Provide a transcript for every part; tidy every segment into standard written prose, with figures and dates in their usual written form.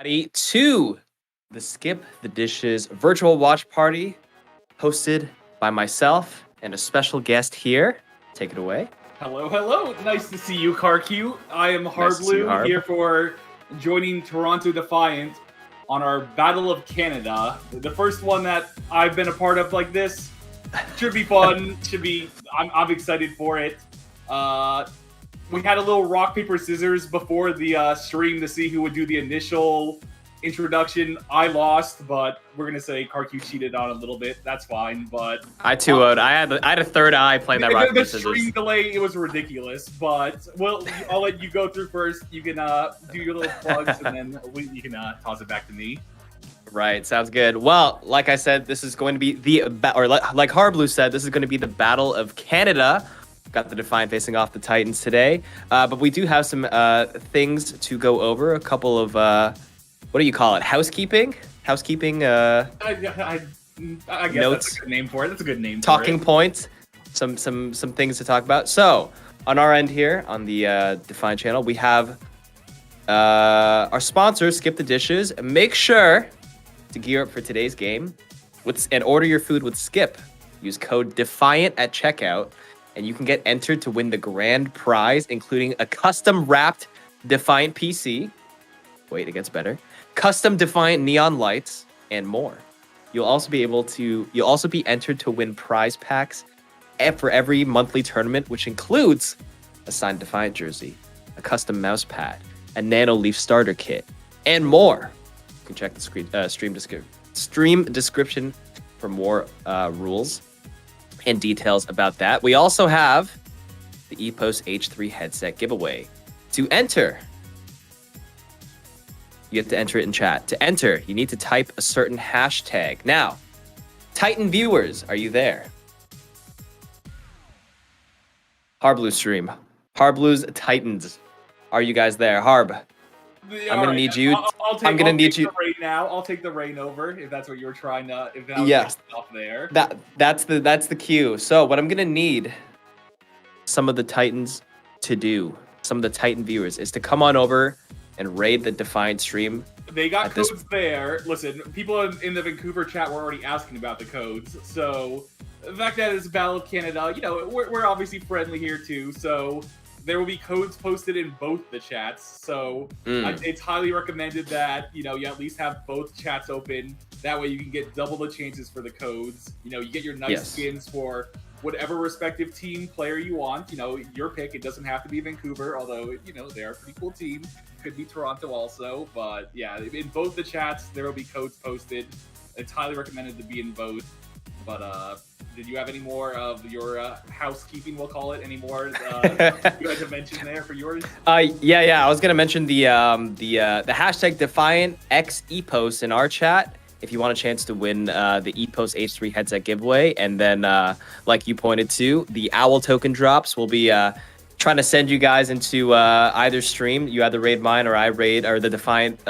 To the Skip the Dishes virtual watch party hosted by myself and a special guest here. Take it away. Hello, hello. Nice to see you, KarQ. I am Nice to see you, Harbleu, Harb. here for joining Toronto Defiant on our Battle of Canada. The first one that I've been a part of like this. Should be fun. I'm excited for it. We had a little rock, paper, scissors before the stream to see who would do the initial introduction. I lost, but we're gonna say KarQ cheated on a little bit. That's fine, but I 2-0'd. I had a third eye playing that rock, paper, the scissors. stream delay, it was ridiculous, but I'll let you go through first. You can do your little plugs, and then you can toss it back to me. Right, sounds good. Well, like I said, this is going to be like Harbleu said, this is going to be the Battle of Canada. Got the Defiant facing off the Titans today, but we do have some things to go over. A couple of what do you call it? Housekeeping. I guess Notes. that's a good name for it. That's a good name. Talking points. Some things to talk about. So on our end here on the Defiant channel, we have our sponsor, Skip the Dishes. Make sure to gear up for today's game and order your food with Skip. Use code DEFIANT at checkout, and you can get entered to win the grand prize, including a custom wrapped Defiant PC. Wait, it gets better. Custom Defiant neon lights and more. You'll also be entered to win prize packs for every monthly tournament, which includes a signed Defiant jersey, a custom mouse pad, a Nano Leaf starter kit, and more. You can check the stream description for more rules and details about that. We also have the EPOS H3 headset giveaway. To enter, you have to enter it in chat. To enter, you need to type a certain hashtag. Now, Titan viewers, are you there? Harbleu stream. Harbleu's Titans. Are you guys there? Harb. I'm gonna need you. I'm gonna need you right now. I'll take the reign over if that's what you were trying to. If that was yes, off there. That's the cue. So what I'm gonna need some of the Titans to do, some of the Titan viewers, is to come on over and raid the Defiant stream. They got codes there. Listen, people in the Vancouver chat were already asking about the codes. So the fact that it's Battle of Canada, you know, we're obviously friendly here too. So there will be codes posted in both the chats. So it's highly recommended that, you know, you at least have both chats open. That way you can get double the chances for the codes. You know, you get your nice skins for whatever respective team player you want. You know, your pick. It doesn't have to be Vancouver, although, you know, they're a pretty cool team. Could be Toronto also. But yeah, in both the chats, there will be codes posted. It's highly recommended to be in both. But did you have any more of your housekeeping, we'll call it, any more you had to mention there for yours? Yeah. I was gonna mention the hashtag Defiant X EPOS in our chat if you want a chance to win the EPOS H3 headset giveaway, and then like you pointed to, the Owl token drops. We'll be trying to send you guys into either stream. You either raid mine or I raid, or the Defiant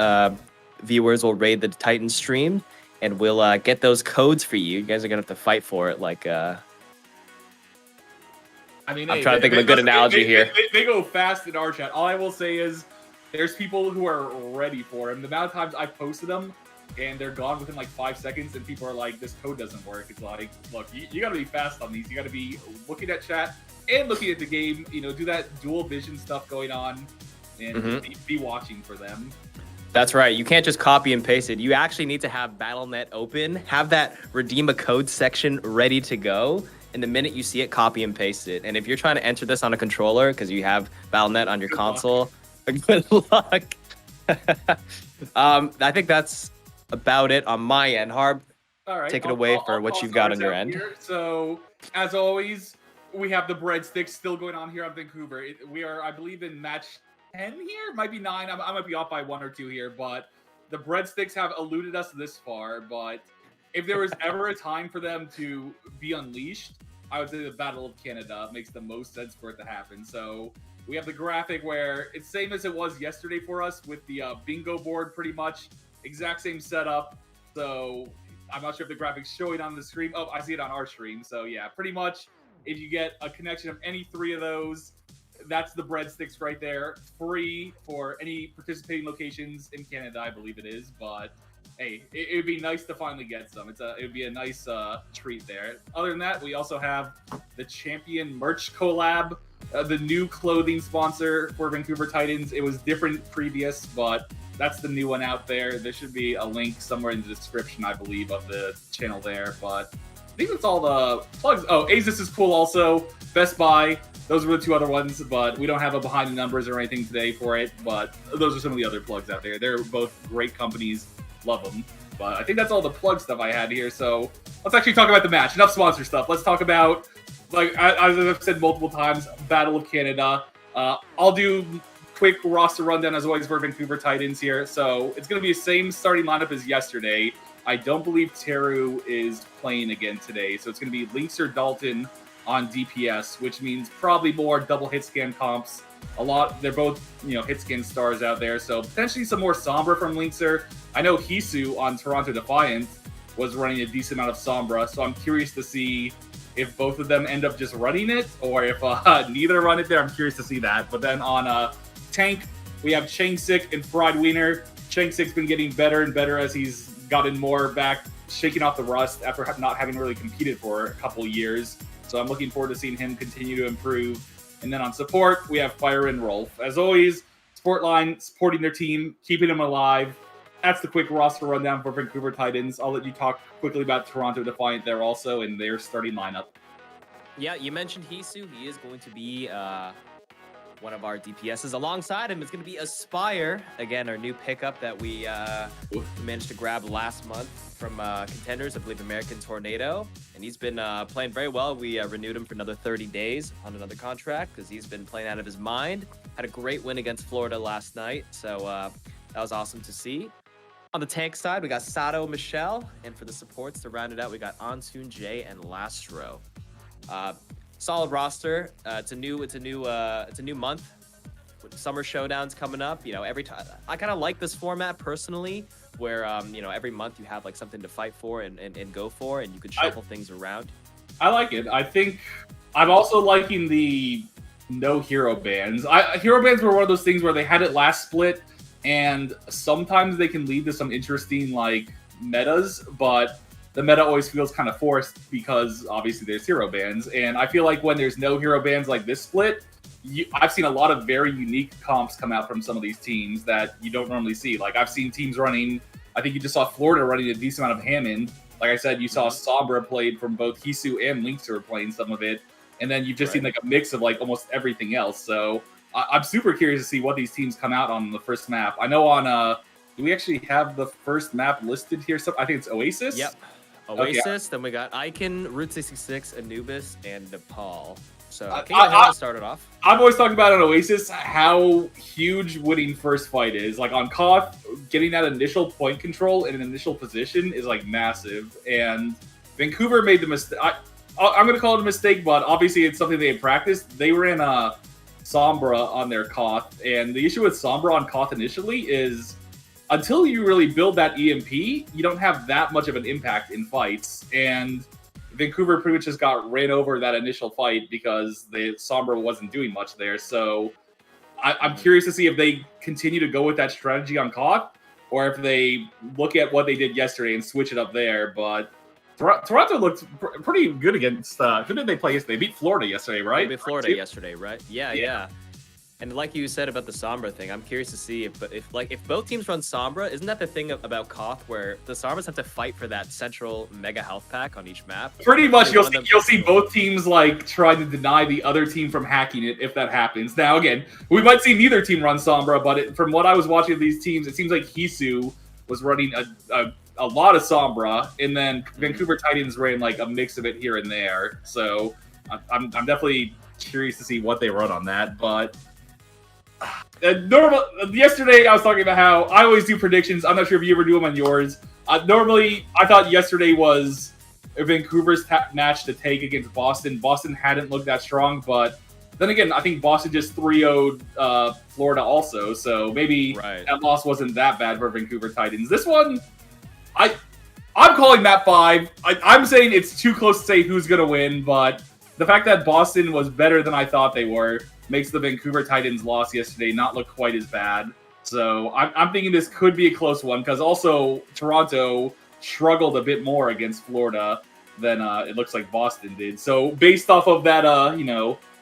viewers will raid the Titan stream. And we'll get those codes for you. You guys are gonna have to fight for it. Like, I mean, I'm trying to think of a good analogy here. They go fast in our chat. All I will say is, there's people who are ready for them. The amount of times I've posted them, and they're gone within like 5 seconds, and people are like, "This code doesn't work." It's like, look, you gotta be fast on these. You gotta be looking at chat and looking at the game. You know, do that dual vision stuff going on, and be watching for them. That's right. You can't just copy and paste it. You actually need to have Battle.net open, have that redeem a code section ready to go. And the minute you see it, copy and paste it. And if you're trying to enter this on a controller because you have Battle.net on your console, good luck. I think that's about it on my end. Harb, all right, take it away for what you've got on your end. So, as always, we have the Breadstick still going on here on Vancouver. We are, I believe, in match 10 here, might be 9. I might be off by 1 or 2 here, but the Breadsticks have eluded us this far. But if there was ever a time for them to be unleashed, I would say the Battle of Canada makes the most sense for it to happen. So we have the graphic where it's same as it was yesterday for us with the bingo board, pretty much exact same setup. So I'm not sure if the graphics showing on the stream. Oh, I see it on our stream. So yeah, pretty much if you get a connection of any 3 of those, that's the breadsticks right there. Free for any participating locations in Canada, I believe it is. But hey, it would be nice to finally get some. It would be a nice treat there. Other than that, we also have the Champion merch collab, the new clothing sponsor for Vancouver Titans. It was different previous, but that's the new one out there. There should be a link somewhere in the description, I believe, of the channel there. But I think that's all the plugs. Oh, Oasis is cool also. Best Buy. Those were the two other ones, but we don't have a behind the numbers or anything today for it. But those are some of the other plugs out there. They're both great companies. Love them. But I think that's all the plug stuff I had here. So let's actually talk about the match. Enough sponsor stuff. Let's talk about, like as I've said multiple times, Battle of Canada. I'll do quick roster rundown as always for Vancouver Titans here. So it's going to be the same starting lineup as yesterday. I don't believe Teru is playing again today. So it's going to be Linkser Dalton on DPS, which means probably more double hit scan comps. They're both, hit scan stars out there. So potentially some more Sombra from Linkser. I know Hisu on Toronto Defiant was running a decent amount of Sombra. So I'm curious to see if both of them end up just running it or if neither run it there. I'm curious to see that. But then on tank, we have Changsik and Fried Wiener. Changsik's been getting better and better as he's gotten more back, shaking off the rust after not having really competed for a couple years. So I'm looking forward to seeing him continue to improve. And then on support, we have Fire and Rolf. As always, support line supporting their team, keeping them alive. That's the quick roster rundown for Vancouver Titans. I'll let you talk quickly about Toronto Defiant there also and their starting lineup. Yeah, you mentioned Hisu. He is going to be one of our DPSs. Alongside him is going to be Aspire. Again, our new pickup that we managed to grab last month from Contenders, I believe American Tornado. And he's been playing very well. We renewed him for another 30 days on another contract because he's been playing out of his mind. Had a great win against Florida last night. So that was awesome to see. On the tank side, we got Sato Michelle. And for the supports to round it out, we got Antoon Jay and Lastro. Solid roster. It's a new month. Summer Showdown's coming up. Every time I kind of like this format personally, where every month you have like something to fight for and go for, and you can shuffle things around. I like it. I think I'm also liking the no hero bans. Hero bans were one of those things where they had it last split, and sometimes they can lead to some interesting like metas, but the meta always feels kind of forced because obviously there's hero bans. And I feel like when there's no hero bans like this split, I've seen a lot of very unique comps come out from some of these teams that you don't normally see. Like I've seen teams running, I think you just saw Florida running a decent amount of Hammond. Like I said, you saw Sombra played from both Hisu and Linkser playing some of it. And then you've just seen like a mix of like almost everything else. So I'm super curious to see what these teams come out on the first map. I know on, do we actually have the first map listed here? So I think it's Oasis. Yep. Oasis, then we got Icon, Route 66, Anubis, and Nepal. So can you start it off? I've always talked about on Oasis how huge winning first fight is. Like on Koth, getting that initial point control in an initial position is like massive. And Vancouver made the mistake. I'm going to call it a mistake, but obviously it's something they had practiced. They ran Sombra on their Koth, and the issue with Sombra on Koth initially is until you really build that EMP, you don't have that much of an impact in fights. And Vancouver pretty much just got ran over that initial fight because the Sombra wasn't doing much there. So I'm curious to see if they continue to go with that strategy on Koth, or if they look at what they did yesterday and switch it up there. But Toronto looked pretty good against. Who did they play yesterday? They beat Florida yesterday, right? They beat Florida yesterday, right? Yeah. And like you said about the Sombra thing, I'm curious to see if both teams run Sombra, isn't that the thing about Koth where the Sombras have to fight for that central mega health pack on each map? Pretty much, you'll see both teams like try to deny the other team from hacking it if that happens. Now, again, we might see neither team run Sombra, but from what I was watching of these teams, it seems like Hisu was running a lot of Sombra, and then Vancouver Titans ran like a mix of it here and there. So I'm definitely curious to see what they run on that, but. Yesterday, I was talking about how I always do predictions. I'm not sure if you ever do them on yours. Normally, I thought yesterday was Vancouver's match to take against Boston. Boston hadn't looked that strong, but then again, I think Boston just 3-0'd Florida also, so maybe that loss wasn't that bad for Vancouver Titans. This one, I'm calling map 5. I'm saying it's too close to say who's going to win, but the fact that Boston was better than I thought they were makes the Vancouver Titans loss yesterday not look quite as bad. So I'm thinking this could be a close one, because also Toronto struggled a bit more against Florida than it looks like Boston did. So based off of that,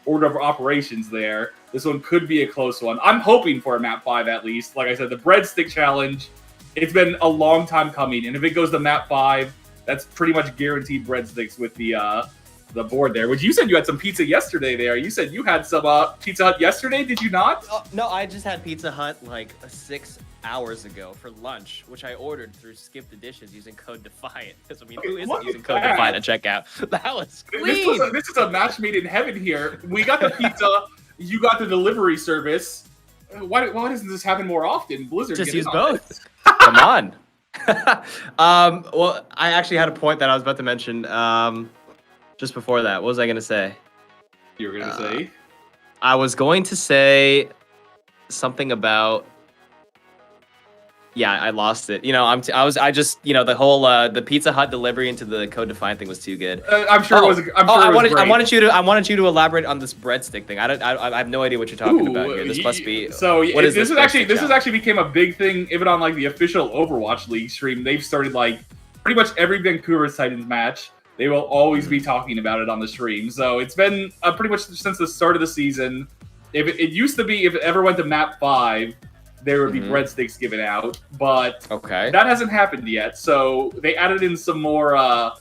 order of operations there, this one could be a close one. I'm hoping for a map 5 at least. Like I said, the Breadstick challenge, it's been a long time coming, and if it goes to map 5, that's pretty much guaranteed breadsticks with the board there. Which you said you had some pizza yesterday there. You said you had some Pizza Hut yesterday, did you not? No, I just had Pizza Hut like 6 hours ago for lunch, which I ordered through Skip the Dishes using code Defiant. Because I mean, who isn't using code Defiant at checkout? That was clean. This is a match made in heaven here. We got the pizza, you got the delivery service. Why doesn't this happen more often? Blizzard, just use both. Come on. Well, I actually had a point that I was about to mention. Just before that, what was I going to say? You were going to say? I was going to say something about. Yeah, I lost it. You know, I just the whole the Pizza Hut delivery into the Code Defiant thing was too good. I'm sure it was. I wanted you to elaborate on this breadstick thing. I have no idea what you're talking about here. This must be. So this has actually became a big thing even on like the official Overwatch League stream. They've started like pretty much every Vancouver Titans match. They will always be talking about it on the stream. So it's been pretty much since the start of the season. If it used to be, if it ever went to map 5, there would be breadsticks given out, but that hasn't happened yet. So they added in some more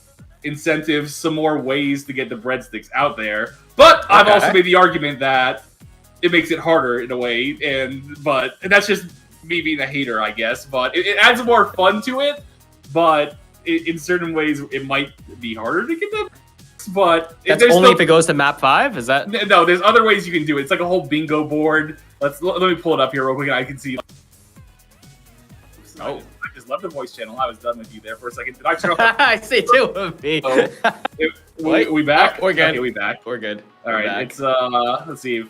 incentives, some more ways to get the breadsticks out there. But I've also made the argument that it makes it harder in a way, and that's just me being a hater, I guess. But it adds more fun to it. But in certain ways, it might be harder to get them. But that's only if it goes to map 5. Is that no? There's other ways you can do it. It's like a whole bingo board. Let me pull it up here real quick. I can see. Oh, I just left the voice channel. I was done with you there for a second. Did I turn off? I see two of me. We back? We're good. Okay, we back. We're good. All right. It's let's see. If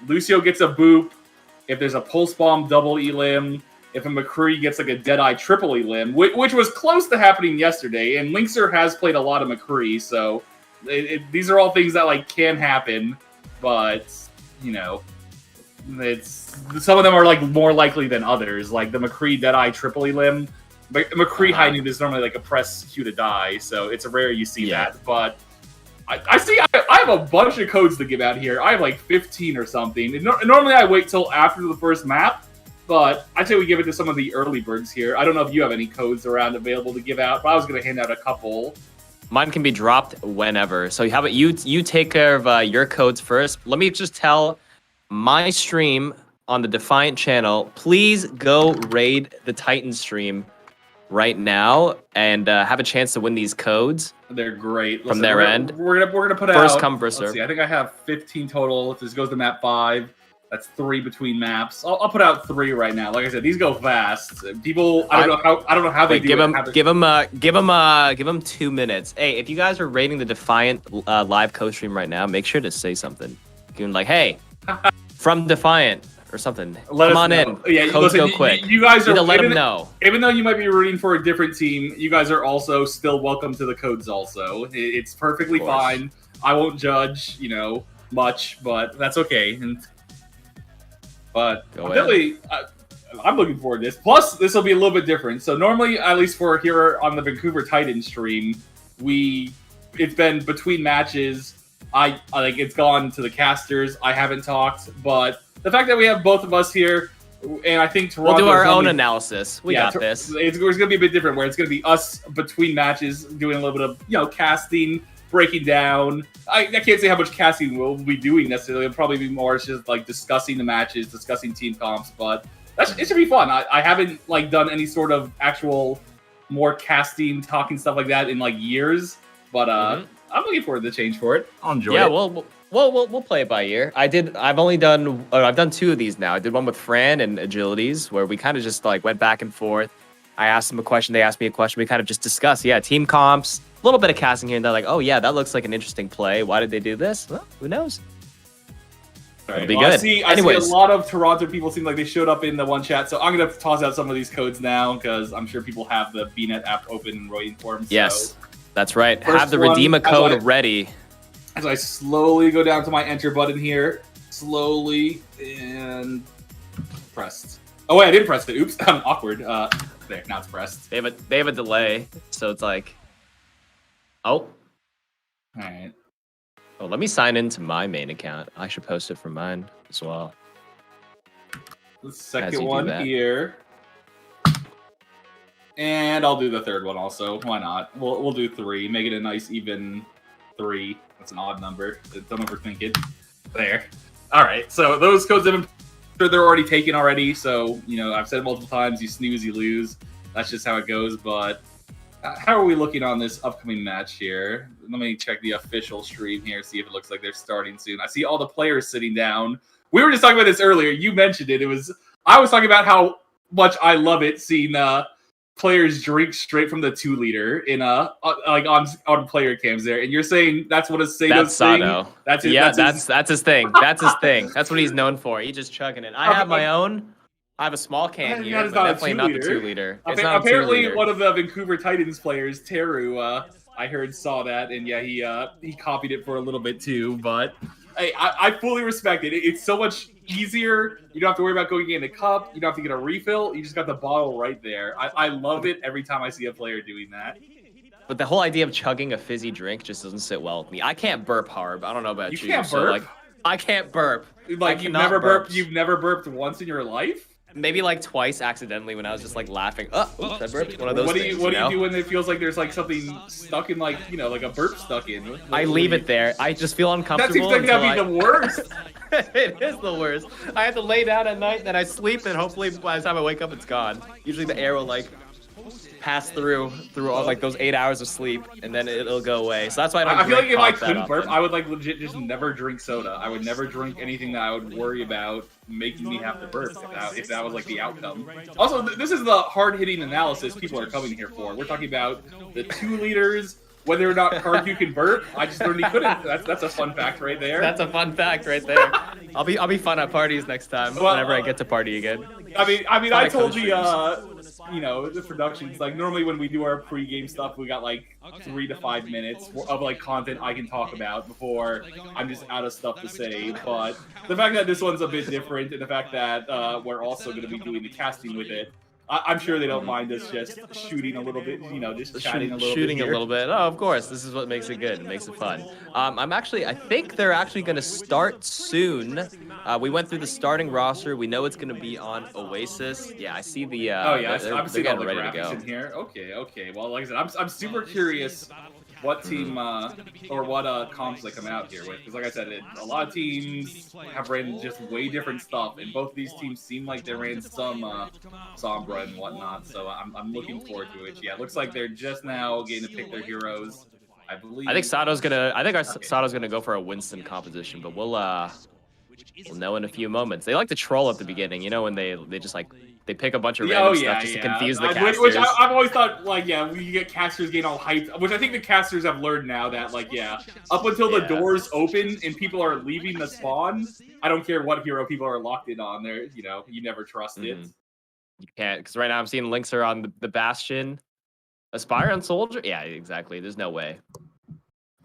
Lucio gets a boop. If there's a pulse bomb double elim. If a McCree gets like a Deadeye triple elim, which was close to happening yesterday, and Linkser has played a lot of McCree, so these are all things that like can happen, but it's some of them are like more likely than others. Like the McCree Deadeye triple elim, McCree high noon is normally like a press Q to die, so it's rare you see that. But I see I have a bunch of codes to give out here. I have like 15 or something. And normally I wait till after the first map. But I'd say we give it to some of the early birds here. I don't know if you have any codes around available to give out, but I was going to hand out a couple. Mine can be dropped whenever. So how about you take care of your codes first. Let me just tell my stream on the Defiant channel, please go raid the Titan stream right now and have a chance to win these codes. They're great. From their end. We're gonna put first out, come, first serve. See, I think I have 15 total. If this goes to map 5. That's 3 between maps. I'll put out 3 right now. Like I said, these go fast. People, I don't know how they do it. Give them 2 minutes. Hey, if you guys are rating the Defiant live co-stream right now, make sure to say something. Give them like, hey, from Defiant or something. Come on in. Yeah, codes go quick. You guys are let them know. Even though you might be rooting for a different team, you guys are also still welcome to the codes. Also, it's perfectly fine. I won't judge, much, but that's okay. But I'm looking forward to this. Plus, this will be a little bit different. So normally, at least for here on the Vancouver Titans stream, it's been between matches. I like it's gone to the casters. I haven't talked, but the fact that we have both of us here, and I think Toronto, we'll do our own analysis. We got this. It's going to be a bit different, where it's going to be us between matches doing a little bit of casting. Breaking down. I can't say how much casting we'll be doing necessarily. It'll probably be more just like discussing the matches, discussing team comps, but it should be fun. I haven't like done any sort of actual more casting, talking stuff like that in like years, but I'm looking forward to the change for it. I'll enjoy it. Yeah, we'll play it by ear. I've done 2 of these now. I did one with Fran and Agilities where we kind of just like went back and forth. I asked them a question, they asked me a question. We kind of just discussed, team comps. A little bit of casting here, and they're like, "Oh yeah, that looks like an interesting play. Why did they do this? Well, who knows?" It'll be good. I see a lot of Toronto people seem like they showed up in the one chat, so I'm gonna toss out some of these codes now because I'm sure people have the BNet app open and waiting for them. Yes, that's right. Have the Redeema code ready. As I slowly go down to my enter button here, slowly, and pressed. Oh wait, I didn't press it. Oops, I'm awkward. There, now it's pressed. They have a delay, so it's like, oh. All right. Oh, let me sign into my main account. I should post it from mine as well. The second one here. And I'll do the third one also. Why not? We'll do 3. Make it a nice even 3. That's an odd number. Don't overthink it. There. All right. So those codes have been. They're already taken already. So I've said it multiple times. You snooze, you lose. That's just how it goes. But how are we looking on this upcoming match here? Let me check the official stream here. See if it looks like they're starting soon. I see all the players sitting down. We were just talking about this earlier. You mentioned it. I was talking about how much I love it seeing players drink straight from the 2-liter in like on player cams there, and you're saying that's what a Sato's thing. That's his, yeah, that's his thing. That's his thing. That's what he's known for. He's just chugging it. I have my own. I have a small can here, but definitely not the 2-liter. Apparently, one of the Vancouver Titans players, Teru, I heard saw that, and yeah, he copied it for a little bit too. But hey, I fully respect it. It's so much easier. You don't have to worry about going in the cup. You don't have to get a refill. You just got the bottle right there. I love it every time I see a player doing that. But the whole idea of chugging a fizzy drink just doesn't sit well with me. I can't burp, Harb. I don't know about you. You can't burp? So, like, I can't burp. Like you've never burped. You've never burped once in your life? Maybe like twice accidentally when I was just like laughing. Oh, oops, I burped. One of those What do things, you do when it feels like there's like something stuck in like like a burp stuck in? I leave it there. I just feel uncomfortable. That seems like that'd be the worst. It is the worst. I have to lay down at night, then I sleep, and hopefully by the time I wake up, it's gone. Usually the air will like pass through all like those 8 hours of sleep, and then it'll go away. So that's why I feel like if I couldn't burp, I would like legit just never drink soda. I would never drink anything that I would worry about making me have to burp if that was like the outcome. Also, this is the hard-hitting analysis people are coming here for. We're talking about the 2 liters. Whether or not KarQ can burp, I just learned he couldn't. That's a fun fact right there. That's a fun fact right there. I'll be fun at parties next time whenever I get to party again. I mean, I told the productions, like normally when we do our pre-game stuff, we got like 3 to 5 minutes of like content I can talk about before I'm just out of stuff to say. But the fact that this one's a bit different, and the fact that we're also going to be doing the casting with it, I'm sure they don't mind us just shooting a little bit, just chatting a little bit. Shooting a little bit. Oh, of course. This is what makes it good. It makes it fun. I think they're actually going to start soon. We went through the starting roster. We know it's going to be on Oasis. Yeah, I see the. I'm seeing all the ready to graphics go in here. Okay. Well, like I said, I'm super curious what team or what comps they come out here with, because like I said, a lot of teams have ran just way different stuff, and both of these teams seem like they ran some Sombra and whatnot. So I'm looking forward to it. Yeah, it looks like they're just now getting to pick their heroes. I believe. I think Sato's gonna go for a Winston composition, but we'll know in a few moments. They like to troll at the beginning, when they just like they pick a bunch of random stuff just to confuse the casters. Which I've always thought, like, you get casters getting all hyped, which I think the casters have learned now that, like, up until the doors open and people are leaving the spawn, I don't care what hero people are locked in on there. You never trust it. You can't, because right now I'm seeing links are on the Bastion, Aspire on Soldier. Yeah, exactly. There's no way.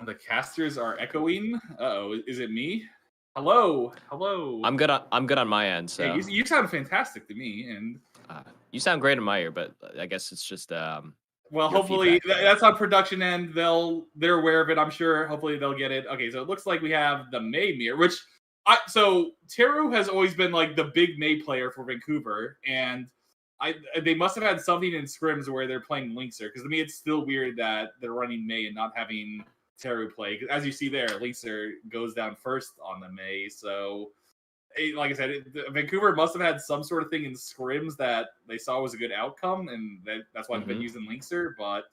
The casters are echoing. Uh-oh, is it me? Hello. I'm good on my end. So hey, you sound fantastic to me, and you sound great in my ear. But I guess it's just well, hopefully that's on production end. They're aware of it. I'm sure. Hopefully they'll get it. Okay, so it looks like we have the May mirror, which so Teru has always been like the big May player for Vancouver, and they must have had something in scrims where they're playing Linkser, because to me it's still weird that they're running May and not having Teru play. As you see there, Linkser goes down first on the May. So, like I said, Vancouver must have had some sort of thing in scrims that they saw was a good outcome, and that's why they've been using Linkser. But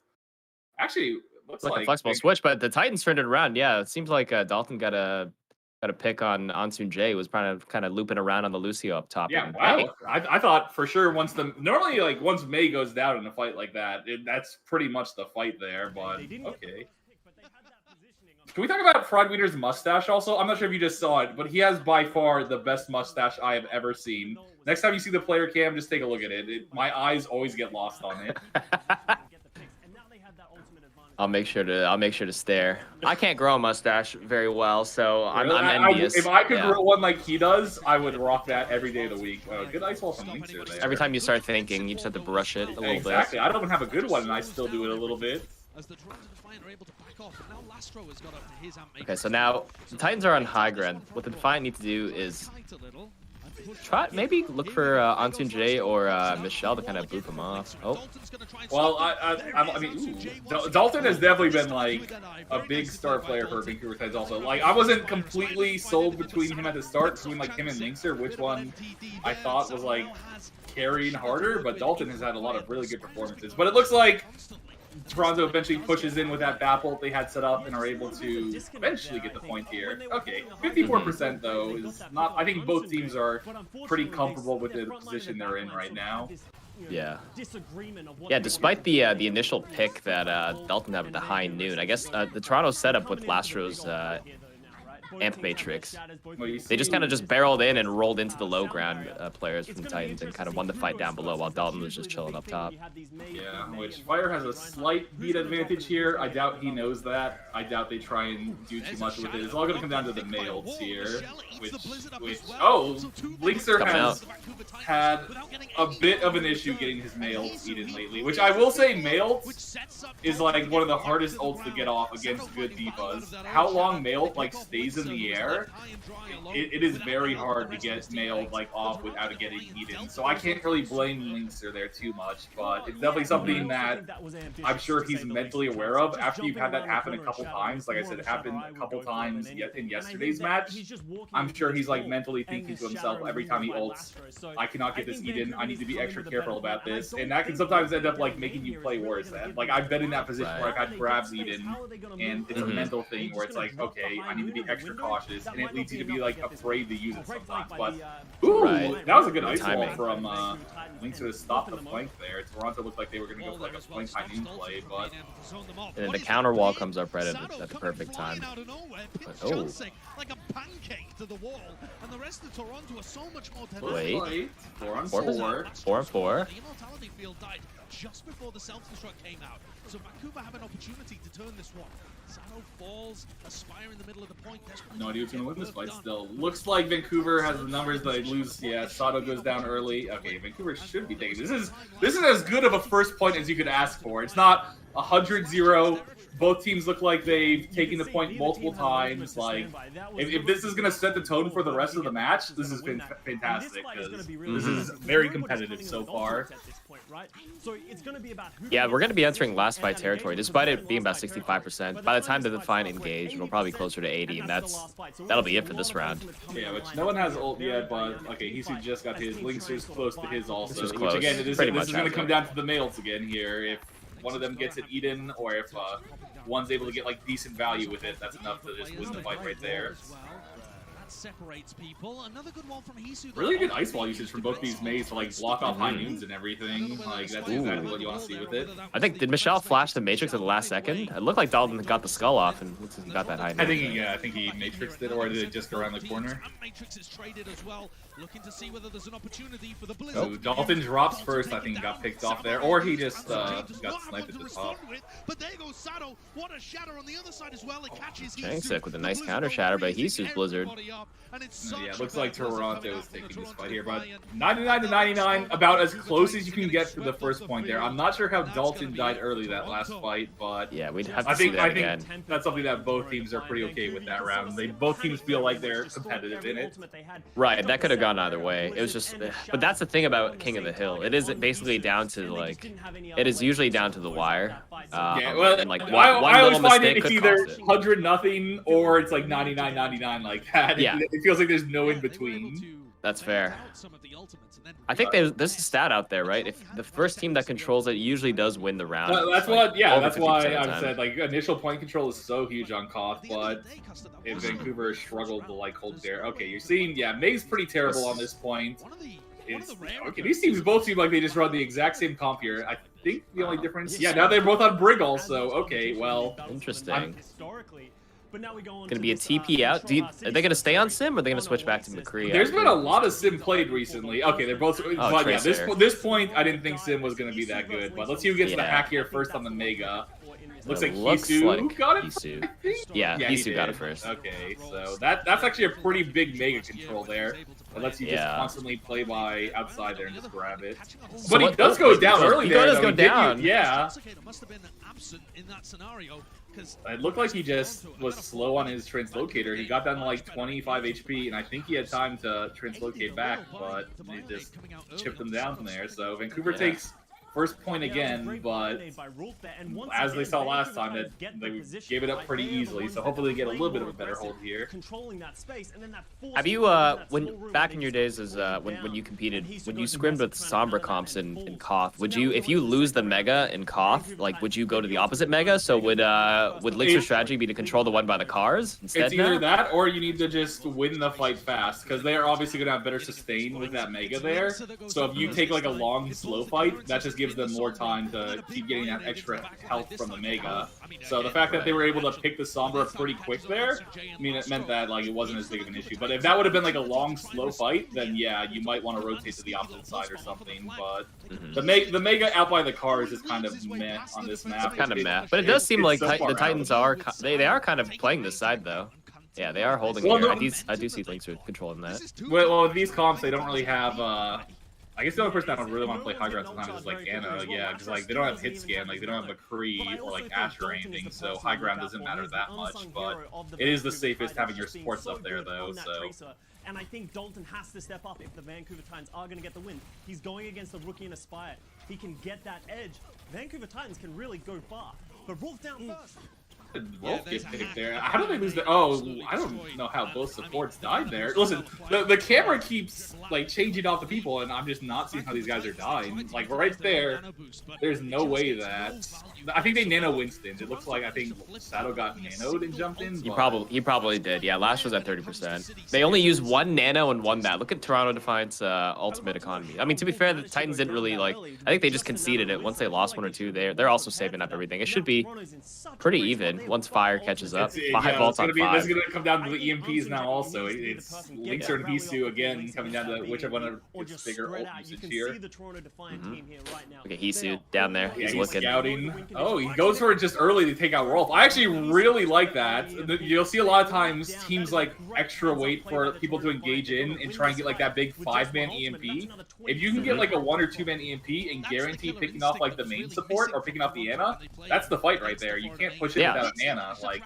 actually, looks like a flexible switch. But the Titans turned it around. Yeah, it seems like Dalton got a pick on Ansun J. Was kind of looping around on the Lucio up top. Yeah, wow. Hey. I thought for sure once May goes down in a fight like that, that's pretty much the fight there. But okay. Can we talk about Fraudwiener's mustache also? I'm not sure if you just saw it, but he has by far the best mustache I have ever seen. Next time you see the player cam, just take a look at it. My eyes always get lost on it. I'll make sure to stare. I can't grow a mustache very well, so I'm Really? envious. If I could Yeah. grow one like he does, I would rock that every day of the week. Good ice wall from Linkser there. Every time you start thinking, you just have to brush it a little Exactly. bit. I don't even have a good one, and I still do it a little bit. As the Toronto Defiant are able to back off, but now Lastro has got up to his amp Okay, so now the Titans are on high ground. What the Defiant need to do is maybe look for Antoon J or Michelle to kind of boot them off. Oh. Well, I mean, Dalton has definitely been like a big star player for Vancouver Titans. Also, like I wasn't completely sold between him at the start, between like him and Linkser, which one I thought was like carrying harder. But Dalton has had a lot of really good performances. But it looks like Toronto eventually pushes in with that baffle they had set up and are able to eventually get the point here. Okay, 54% though is not. I think both teams are pretty comfortable with the position they're in right now. Yeah. Yeah, despite the initial pick that Dalton had with the high noon, I guess the Toronto setup with Lastro's Amp Matrix, they just kind of just barreled in and rolled into the low ground players from the Titans and kind of won the fight down below while Dalton was just chilling up top. Yeah, which Fire has a slight beat advantage here. I doubt he knows that. I doubt they try and do too much with it. It's all going to come down to the males here, which Linkser has had a bit of an issue getting his males eaten lately, which I will say males is like one of the hardest ults to get off against good divas. How long male like stays in the air, it is very hard to get male like off without it getting eaten. So I can't really blame Linkser there too much, but it's definitely something that I'm sure he's mentally aware of after you've had that happen a couple times. Like I said, it happened a couple times in yesterday's match. I'm sure he's like mentally thinking to himself every time he ults, I cannot get this eaten. I need to be extra careful about this, and that can sometimes end up like making you play worse. Like I've been in that position where I've had grabs eaten, and it's a mental thing where it's like, okay, I need to be extra cautious, and it leads you to be like afraid to use it sometimes. But ooh, that was a good ice wall from Linkser to stop the flank there. Toronto looked like they were going to go for like a flank high noon play, but and then the counter wall comes up right at the perfect time. But, oh. Like a pancake to the wall, and the rest of Toronto are so much more Wait. 4 on 4. 4 on 4. The immortality field died just before the self-destruct came out, so Vancouver have an opportunity to turn this one. Sato falls, Aspire in the middle of the point. No idea who's going to win this fight still. Looks like Vancouver has the numbers, but they lose. Yeah, Sato goes down early. Okay, Vancouver should be taking this is as good of a first point as you could ask for. It's not 100-0. Both teams look like they've taken the point multiple times. Like, if this is going to set the tone for the rest of the match, this has been fantastic because this is very competitive so far. Yeah, we're going to be entering last fight territory, despite it being about 65%. By the time the Defiant engage, it'll probably be closer to 80, and that'll be it for this round. Yeah, which no one has ult yet, but okay, Hisu just got his. Linkser's close to his also, Which which again, this is going to come down to the males again here. If one of them gets it eaten, or if one's able to get like decent value with it, that's enough to just win the fight right there. Separates people. Another good wall from Hisu. Really good ice wall usage from both these maze to like block off high noons and everything. Like that's exactly what you want to see with it. I think, did Michelle flash the Matrix at the last second? It looked like Dalton got the skull off and looks like he got that high noon. I think he Matrixed it, or did it just go around the corner? Matrix is traded as well, looking to see whether there's an opportunity for the Blizzard. So Dalton drops first, I think he got picked off there, or he just got sniped at the top. But there goes Sato. What a shatter on the other side as well. It catches Sick with a nice counter shatter by Hisu's Blizzard. Yeah, it looks like Toronto is taking this fight here, but 99 to 99, about as close as you can get to the first point there. I'm not sure how Dalton died early that last fight, but yeah, we'd have to see that again. That's something that both teams are pretty okay with that round. Both teams feel like they're competitive in it. Right, that could have gone either way. It was just, but that's the thing about King of the Hill. It is basically down to like, it is usually down to the wire. Yeah, well, and like I always find mistake it's either 100-0 or it's like 99-99 like that. Yeah. It feels like there's no in between. That's fair. I think there's a stat out there, right? If the first team that controls it usually does win the round. That's what. Yeah, that's why I've said like initial point control is so huge on Koth, but if Vancouver struggled to like hold there. Okay, you're seeing. Yeah, May's pretty terrible on this point. Okay, these teams both seem like they just run the exact same comp here. I think the only difference. Yeah, now they're both on Brig also. Okay, well. Interesting. Gonna be a TP out. Are they gonna stay on Sim, or are they gonna switch back to McCree? There's been a lot of Sim played recently. Okay, they're both. But yeah, this point, I didn't think Sim was gonna be that good. But let's see who gets the hack here first on the Mega. Looks like looks Hisu like got it. Hisu. I think? Yeah, he Hisu got did. it first. Okay, so that's actually a pretty big mega control there. It lets you just Yeah. constantly play by outside there and just grab it. So But he what- does go down early he there. does though. go He did down. yeah. Must have been absent in that scenario. It looked like he just was slow on his translocator. He got down to like 25 HP, and I think he had time to translocate back, but he just chipped him down from there. So Vancouver takes first point again, but as they saw last time, that they gave it up pretty easily. So hopefully they get a little bit of a better hold here. Have you, when back in your days as when you competed, when you scrimmed with Sombra comps in Koth, would you, if you lose the mega in Koth, like would you go to the opposite mega? So would Link's strategy be to control the one by the cars instead? It's either now? that or you need to just win the fight fast, because they are obviously going to have better sustain with that mega there. So if you take like a long slow fight, that just gives them more time to keep getting that extra health from the mega. So the fact that they were able to pick the Sombra pretty quick there, I mean, it meant that like it wasn't as big of an issue. But if that would have been like a long slow fight, then yeah, you might want to rotate to the opposite side or something. But the mega out by the cars is kind of meh on this map. Kind of meh, but it does seem like so the far Titans out. are they are kind of playing this side though. Yeah, they are holding Well, here. no- I do see Link's controlling that. Well, with these comps, they don't really have. I guess the only person that would really want to play high ground sometimes is like Anna, yeah, because like they don't have hit scan, like they don't have McCree or like Asher or anything, so high ground doesn't matter that much. But it is the safest having your supports up there though. So. And I think Dalton has to step up if the Vancouver Titans are going to get the win. He's going against a rookie in Aspire. He can get that edge. Vancouver Titans can really go far. But Rolf down first. Wolf get picked there. How do they lose the? Oh, I don't know how both supports died there. Listen, the camera keeps like changing off the people, and I'm just not seeing how these guys are dying. Like right there, there's no way that. I think they nano Winston. It looks like I think Sato got nanoed and jumped in. He probably did. Yeah, Lash was at 30%. They only used one nano and one that. Look at Toronto Defiant's ultimate economy. I mean, to be fair, the Titans didn't really like. I think they just conceded it once they lost one or two. They're also saving up everything. It should be pretty even once fire catches up. Five volts on This five. is gonna come down to the EMPs now. Also, it's Linkser and Hisu again coming down to whichever one gets bigger ult usage here. Okay, Hisu down there. Yeah, He's he's looking. scouting. Oh, he goes for it just early to take out Rolf. I actually really like that. You'll see a lot of times teams like extra wait for people to engage in and try and get like that big 5-man EMP. If you can get like a 1 or 2-man EMP and guarantee picking off like the main support or picking off the Ana, that's the fight right there. You can't push it without an Ana. Like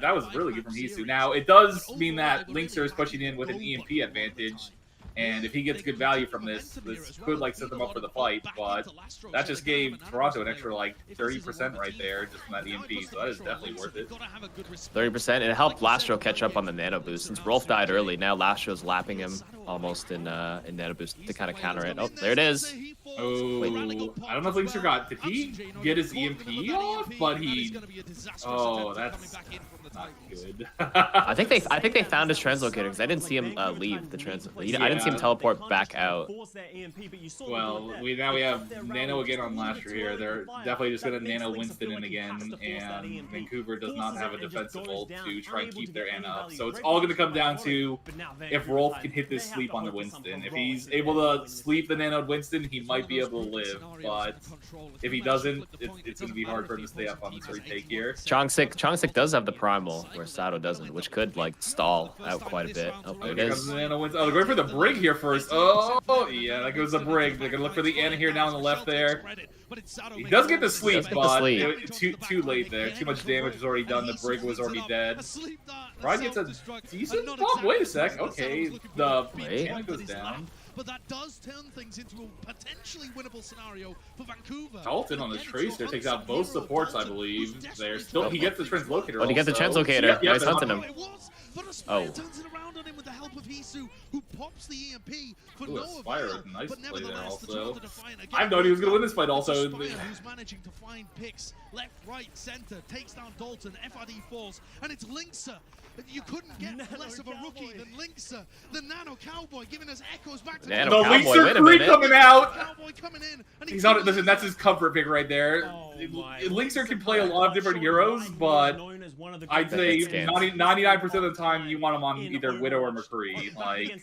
that was really good from Hisu. Now it does mean that Linkser is pushing in with an EMP advantage. And if he gets good value from this could like set them up for the fight, but that just gave Toronto an extra like 30% right there just from that EMP, so that is definitely worth it. 30%, and it helped Lastro catch up on the nano boost. Since Rolf died early, now Lastro's lapping him almost in nano boost to kind of counter it. Oh, there it is. Oh, I don't know if Linkser got. Did he get his EMP off? But he. Oh, that's not good. I think they found his translocator because I didn't see him leave the translocator. I didn't see him teleport back out. Well, now we have Nano again on Lasher here. They're definitely just gonna Nano Winston in again, and Vancouver does not have a defensive ult to try and keep their Ana up. So it's all gonna come down to if Rolf can hit this sleep on the Winston. If he's able to sleep the Nano Winston, he might be able to live. But if he doesn't, it's gonna be hard for him to stay up on this retake here. Chongsik does have the primal, where Sato doesn't, which could like stall out quite a bit. Oh, there it is. Oh, they're going for the brig here first. Oh, yeah, that goes the brig. They're gonna look for the Ana here now on the left there. He does get the sleep, but too late there. Too much damage was already done. The brig was already dead. Ryan gets a decent bump. Wait a sec. Okay, the Ana goes down. But that does turn things into a potentially winnable scenario for Vancouver. Dalton on the Tracer takes out both supports, I believe. There still he gets the translocator. Oh, he gets the translocator. Yeah, he's hunting him. Oh. Turns it around on him with the help of Hisu, who pops the EMP for no Aspire, nice but play there nevertheless, also. the Toronto Defiant again. I thought he was going to win this fight also. Aspire, who's managing to find picks left, right, center, takes down Dalton, FRD falls, and it's Linkser. You couldn't get less of a rookie than Linkser, the Nano Cowboy, giving us echoes back to Nano The Cowboy, Linkser wait a Creek minute. coming out. Cowboy coming in, and Listen, that's his comfort pick right there. Linkser can play a lot of different heroes, but is one of the I'd say skins. 99% of the time you want him on either Widow or McCree. Like,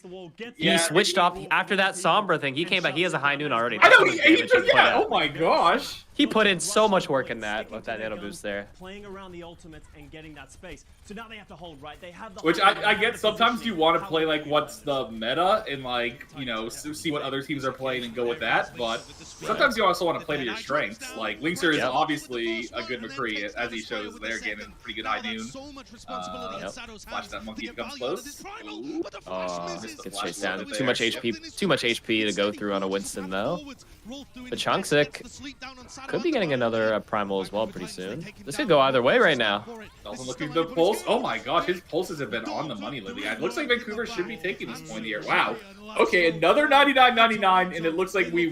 He switched off after that Sombra thing. He came back. He has a high noon already. I know. That's how much damage he put Yeah. out. Oh my gosh. He put in so much work in that with that nano boost there. Playing around the ultimates and getting that space. So now they have to hold, right? They have the Which I get. Sometimes you want to play like what's the meta and like, you know, see what other teams are playing and go with that. But sometimes you also want to play to your strengths. Like Linkser is obviously a good McCree, as he shows there, getting pretty good high noon. Flash that monkey comes close. Oh, gets chased down. Too much HP. Too much HP to go through on a Winston though. But Chunksick could be getting another primal as well pretty soon. This could go either way right now. Also looking at the pulse. Oh my gosh, his pulses have been on the money lately. It looks like Vancouver should be taking this point here. Wow. Okay, another 99.99, and it looks like we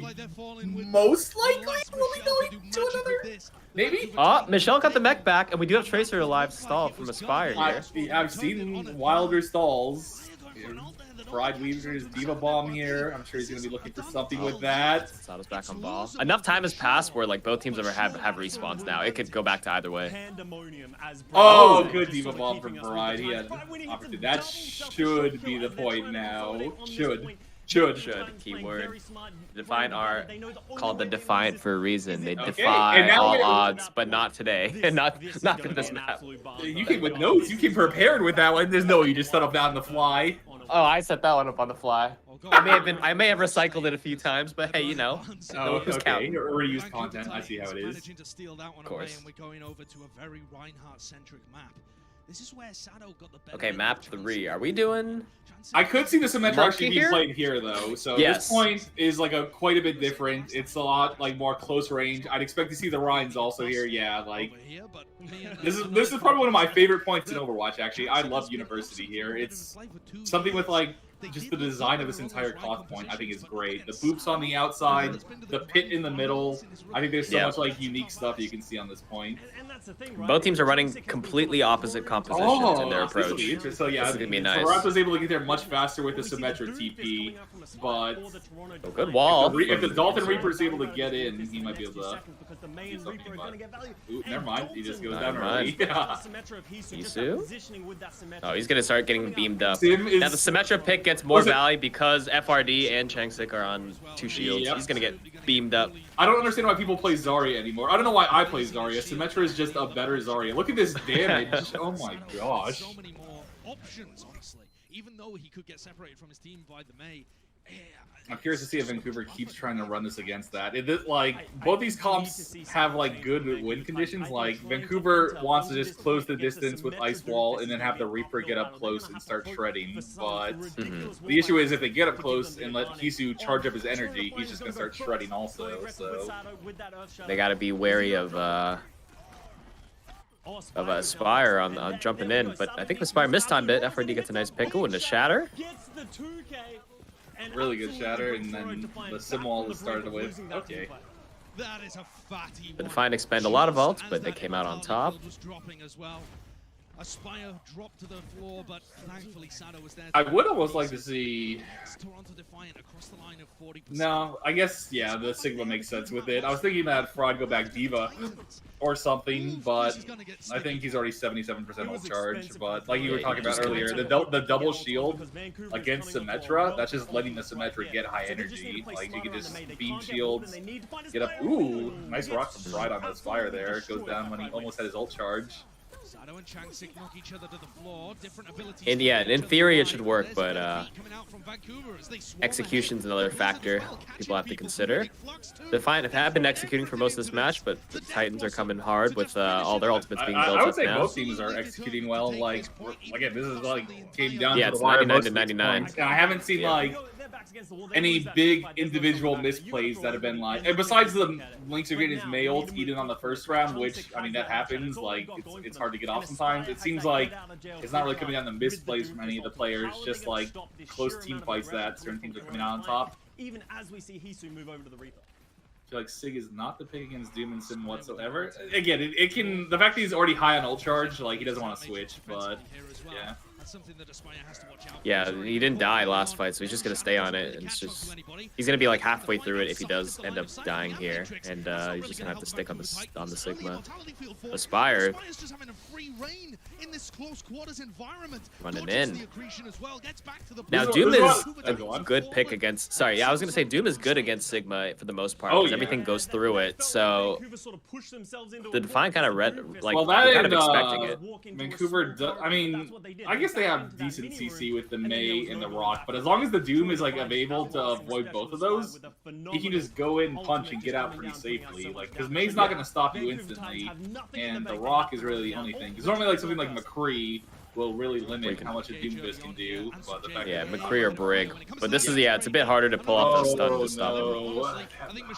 most likely will be going to another. Maybe? Oh, Michelle got the mech back, and we do have Tracer alive stall from Aspire here. I've seen wilder stalls. Pride Weaver's Diva Bomb here. I'm sure he's going to be looking for something with that. Sato's back on ball. Enough time has passed where like both teams have respawns now. It could go back to either way. Oh, good Diva Bomb from Pride. He had opportunity. That should be the point now. Should. Keyword. Defiant are called the Defiant for a reason. They and defy now all odds, but not today. And not in this map. You came with notes. You came prepared with that one. There's no way you just set up that on the fly. Oh, I set that one up on the fly. I may have recycled it a few times, but hey, you know. Oh, okay. Reused content. I see how it is. Of course. We're going over to a very Reinhardt-centric map. This is where Sado got the better. Okay, map 3. Are we doing? I could see the Symmetra actually being here? played here though, so Yes. this point is like quite a bit different. It's a lot like more close range. I'd expect to see the Rhines also here. Yeah, like this is probably one of my favorite points in Overwatch. Actually, I love University here. It's something with like just the design of this entire cloth point. I think is great. The boops on the outside, the pit in the middle. I think there's so much like unique stuff you can see on this point. Both teams are running completely opposite compositions in their approach. So yeah, this is gonna be nice. Toronto was able to get there much faster with the Symmetra TP, but good wall. if the Dalton Reaper is able to get in, he might be able to do something. Ooh, never mind. He just goes down early. Oh, he's gonna start getting beamed up. Sim is... Now the Symmetra pick gets more value because FRD and Changsick are on 2 shields. He's gonna get beamed up. I don't understand why people play Zarya anymore. I don't know why I play Zarya. Symmetra is just a better Zarya. Look at this damage. Oh my gosh. So many more options, honestly. Even though he could get separated from his team by the May. I'm curious to see if Vancouver keeps trying to run this against that. Both these comps have like good win conditions. Like Vancouver wants to just close the distance with Ice Wall and then have the Reaper get up close and start shredding. But the issue is if they get up close and let Hisu charge up his energy, he's just gonna start shredding also. So they gotta be wary of Aspire on jumping in, but I think Aspire missed time bit. FRD gets a nice pick. Ooh, and a shatter. Really good shatter, and then the sim wall is started with. Okay. The Defiant expend a lot of ults, but they came out on top. Aspire dropped to the floor, but thankfully Sado was there. I would almost like to see. Toronto Defiant across the line of 40%. No, I guess yeah, the Sigma makes sense with it. I was thinking that Fraud go back Diva or something, but I think he's already 77% ult charge. But like you were talking about earlier, the double shield against Symmetra, that's just letting the Symmetra get high energy. Like you can just beam shields, get up. Ooh, nice rock from Pride on this fire there. It goes down when he almost had his ult charge. Sado and Changsick knock each other to the floor. Different abilities. And yeah, in theory it should work, but execution's another factor people have to consider. Defiant have been executing for most of this match, but the Titans are coming hard with all their ultimates being built up now. I would say both teams are executing well. Like again, this is like came down to it's the wire 99 to 99. And I haven't seen like any big individual misplays that have been like, and besides the Link's are getting his May ult eaten on the first round, which I mean that happens. Like it's hard to get off sometimes. It seems like it's not really coming down to misplays from any of the players, just like close team fights that certain teams are coming out on top. Even as we see Hisu move over to the Reaper. I feel like Sig is not the pick against Doom and Sim whatsoever. Again, it can, the fact that he's already high on ult charge, like he doesn't want to switch, but yeah. That's something that Aspire has to watch out for. Yeah, he didn't die last fight, so he's just gonna stay on it, and it's just he's gonna be like halfway through it if he does end up dying here, and he's just gonna have to stick on the Sigma. Aspire just having a free reign in this close quarters environment. running in. The accretion as well. Gets back to the Now There's Doom a- is a go on. good pick against. Sorry, yeah, I was gonna say Doom is good against Sigma for the most part. Oh, Because yeah. everything goes through it, so Vancouver sort of pushed themselves into the a Defiant kind of wall. read like Well, that we're kind of and, expecting it. Vancouver, I mean, I guess they have decent CC with the Mei and the Rock, but as long as the Doom is like able to avoid both of those, he can just go in, punch, and get out pretty safely. Like, because Mei's not going to stop you instantly, and the Rock is really the only thing. Because normally, like something like McCree will really limit how much a Doom Fist can do. But the fact Yeah, that McCree or Brig, but this is it's a bit harder to pull off the stun to stop him. no.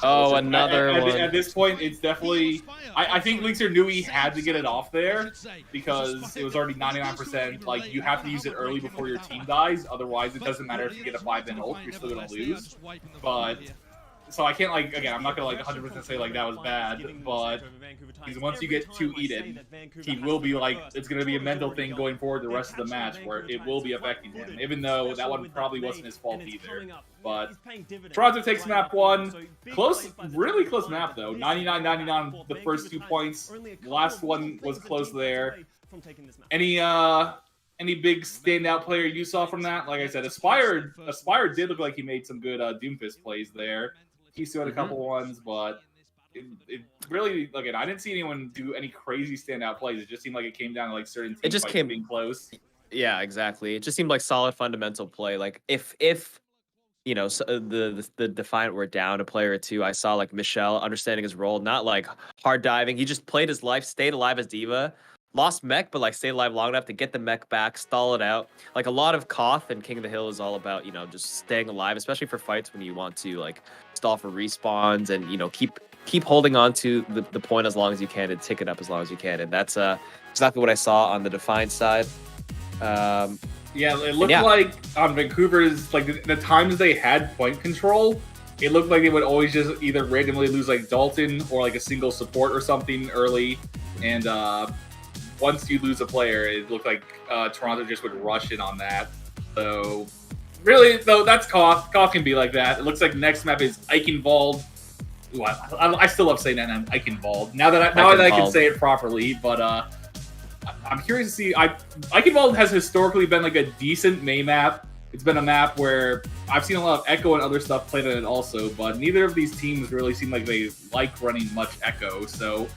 Oh, another at, one. At this point, it's definitely. I think Linkser knew he had to get it off there because it was already 99%. Like, you have to use it early before your team dies. Otherwise, it doesn't matter if you get a 5-man ult, you're still going to lose. But. So I can't, like, again, I'm not going to, like, 100% say, like, that was bad, but because once you get 2 Eden, he will be, like, it's going to be a mental thing going forward the rest of the match where it will be affecting him, even though that one probably wasn't his fault either. But Toronto takes map 1. Close, really close map, though. 99-99 the first 2 points. The last one was close there. Any big standout player you saw from that? Like I said, Aspire did look like he made some good Doomfist plays there. He still had a couple ones, but it really, again, I didn't see anyone do any crazy standout plays. It just seemed like it came down to like certain team fights being close. Yeah, exactly. It just seemed like solid fundamental play. Like if you know the Defiant were down a player or two, I saw like Michelle understanding his role, not like hard diving. He just played his life, stayed alive as Diva. Lost mech, but like stayed alive long enough to get the mech back, stall it out. Like a lot of Koth and King of the Hill is all about, you know, just staying alive, especially for fights when you want to like stall for respawns and, you know, keep holding on to the point as long as you can and tick it up as long as you can. And that's exactly what I saw on the Defiant side. Yeah, it looked like on Vancouver's, like the times they had point control, it looked like they would always just either randomly lose like Dalton or like a single support or something early. And once you lose a player, it looked like Toronto just would rush in on that. So really, though, that's Koth. Koth can be like that. It looks like next map is Eichenwald. Ooh, I still love saying that name, Eichenwald. Now that I can say it properly, but I'm curious to see. Eichenwald has historically been like a decent Mei map. It's been a map where I've seen a lot of Echo and other stuff played on it also, but neither of these teams really seem like they like running much Echo. So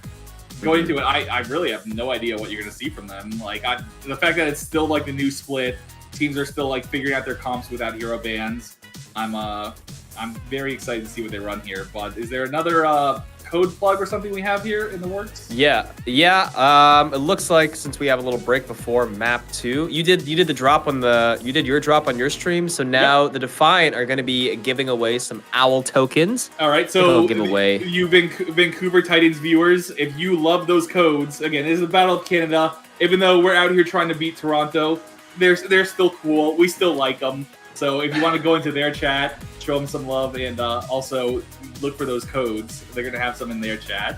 going into it, I really have no idea what you're going to see from them. Like the fact that it's still like the new split, teams are still like figuring out their comps without hero bans. I'm very excited to see what they run here. But is there another code plug or something we have here in the works? Yeah. It looks like since we have a little break before map 2, you did the drop on you did your drop on your stream. So now the Defiant are going to be giving away some owl tokens. All right, so giveaway. You Vancouver Titans viewers, if you love those codes, again, this is a Battle of Canada. Even though we're out here trying to beat Toronto, they're still cool. We still like them. So if you want to go into their chat, show them some love, and also look for those codes. They're going to have some in their chat.